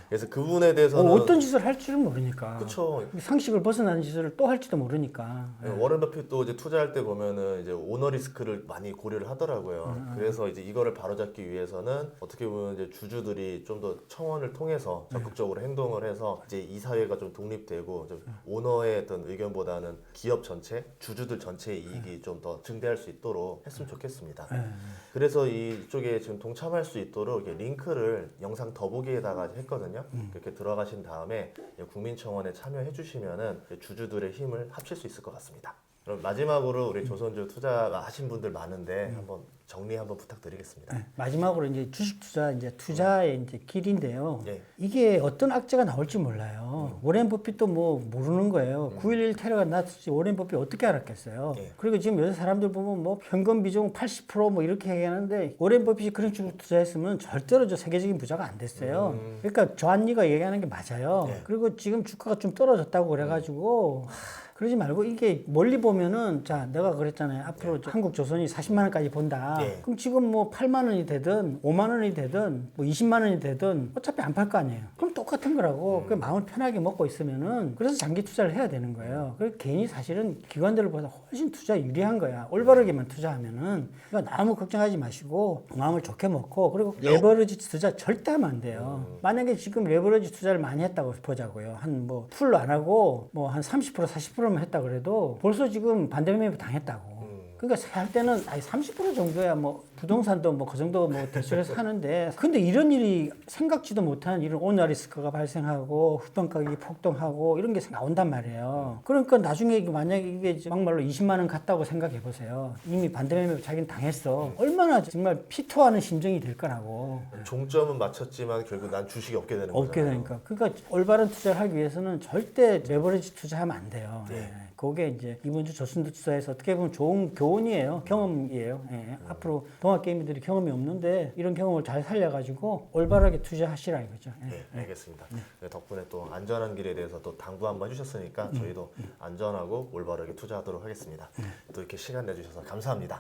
그래서 그 부분에 대해서는 어떤 짓을 할지는 모르니까. 그렇죠. 상식을 벗어나는 짓을 또 할지도 모르니까. 워런 버핏도 이제 투자할 때 보면은 이제 오너 리스크를 많이 고려를 하더라고요. 그래서 이제 이거를 바로잡기 위해서는 어떻게 보면 이제 주주들이 좀 더 청원을 통해서 적극적으로 행동을 해서 이제 이사회가 좀 독립되고 좀 오너의 어떤 의견보다는 기업 전체, 주주들 전체의 이익이 좀 더 증대할 수 있도록 했으면 좋겠습니다. 그래서 이쪽에 지금 동참할 수 있도록 이렇게 링크를 영상 더보기에다가 했거든요. 그렇게 들어가신 다음에 국민청원에 참여해 주시면은 주주들의 힘을 합칠 수 있을 것 같습니다. 그럼 마지막으로 우리 조선주 투자 하신 분들 많은데 한번 정리 한번 부탁드리겠습니다. 마지막으로 이제 주식 투자 이제 투자의 이제 길인데요. 이게 어떤 악재가 나올지 몰라요. 워렌 버핏도 뭐 모르는 거예요. 9.11 테러가 났을지 워렌 버핏 어떻게 알았겠어요. 그리고 지금 요새 사람들 보면 뭐 현금 비중 80% 이렇게 얘기하는데 워렌 버핏이 그런 식으로 투자했으면 절대로 저 세계적인 부자가 안 됐어요. 그러니까 조한리가 얘기하는 게 맞아요. 그리고 지금 주가가 좀 떨어졌다고 그래가지고 그러지 말고 이게 멀리 보면은 자 내가 그랬잖아요. 앞으로 한국조선이 40만 원까지 본다. 그럼 지금 뭐 8만 원이 되든 5만 원이 되든 뭐 20만 원이 되든 어차피 안 팔 거 아니에요. 그럼 똑같은 거라고. 그 마음을 편하게 먹고 있으면은 그래서 장기 투자를 해야 되는 거예요. 그래서 개인이 사실은 기관들보다 훨씬 투자 유리한 거야. 올바르게만 투자하면은. 그러니까 너무 걱정하지 마시고 마음을 좋게 먹고 그리고 레버리지 투자 절대 하면 안 돼요. 만약에 지금 레버리지 투자를 많이 했다고 보자고요. 한 뭐 풀로 안 하고 뭐 한 30% 40%만 했다 그래도 벌써 지금 반대매매 당했다고. 그러니까 할 때는 30% 정도야 뭐 부동산도 뭐 그 정도 뭐 대출해서 하는데 근데 이런 일이 생각지도 못한 이런 오너리스크가 발생하고 후평 가격이 폭등하고 이런 게 나온단 말이에요. 그러니까 나중에 만약에 이게 이제 막말로 20만 원 갔다고 생각해 보세요. 이미 반대매매 자기는 당했어. 얼마나 정말 피토하는 심정이 될 거라고. 종점은 맞췄지만 결국 난 주식이 없게 되는 없게 거잖아요. 되니까. 그러니까 올바른 투자를 하기 위해서는 절대 레버리지 투자하면 안 돼요. 네. 예. 그게 이제 이번 주 저순도 투자에서 어떻게 보면 좋은 교훈이에요. 경험이에요. 예. 앞으로 동학 게임들이 경험이 없는데 이런 경험을 잘 살려가지고 올바르게 투자하시라 이거죠. 예. 네, 알겠습니다. 네, 덕분에 또 안전한 길에 대해서 또 당부 한번 해주셨으니까 저희도 안전하고 올바르게 투자하도록 하겠습니다. 또 이렇게 시간 내주셔서 감사합니다.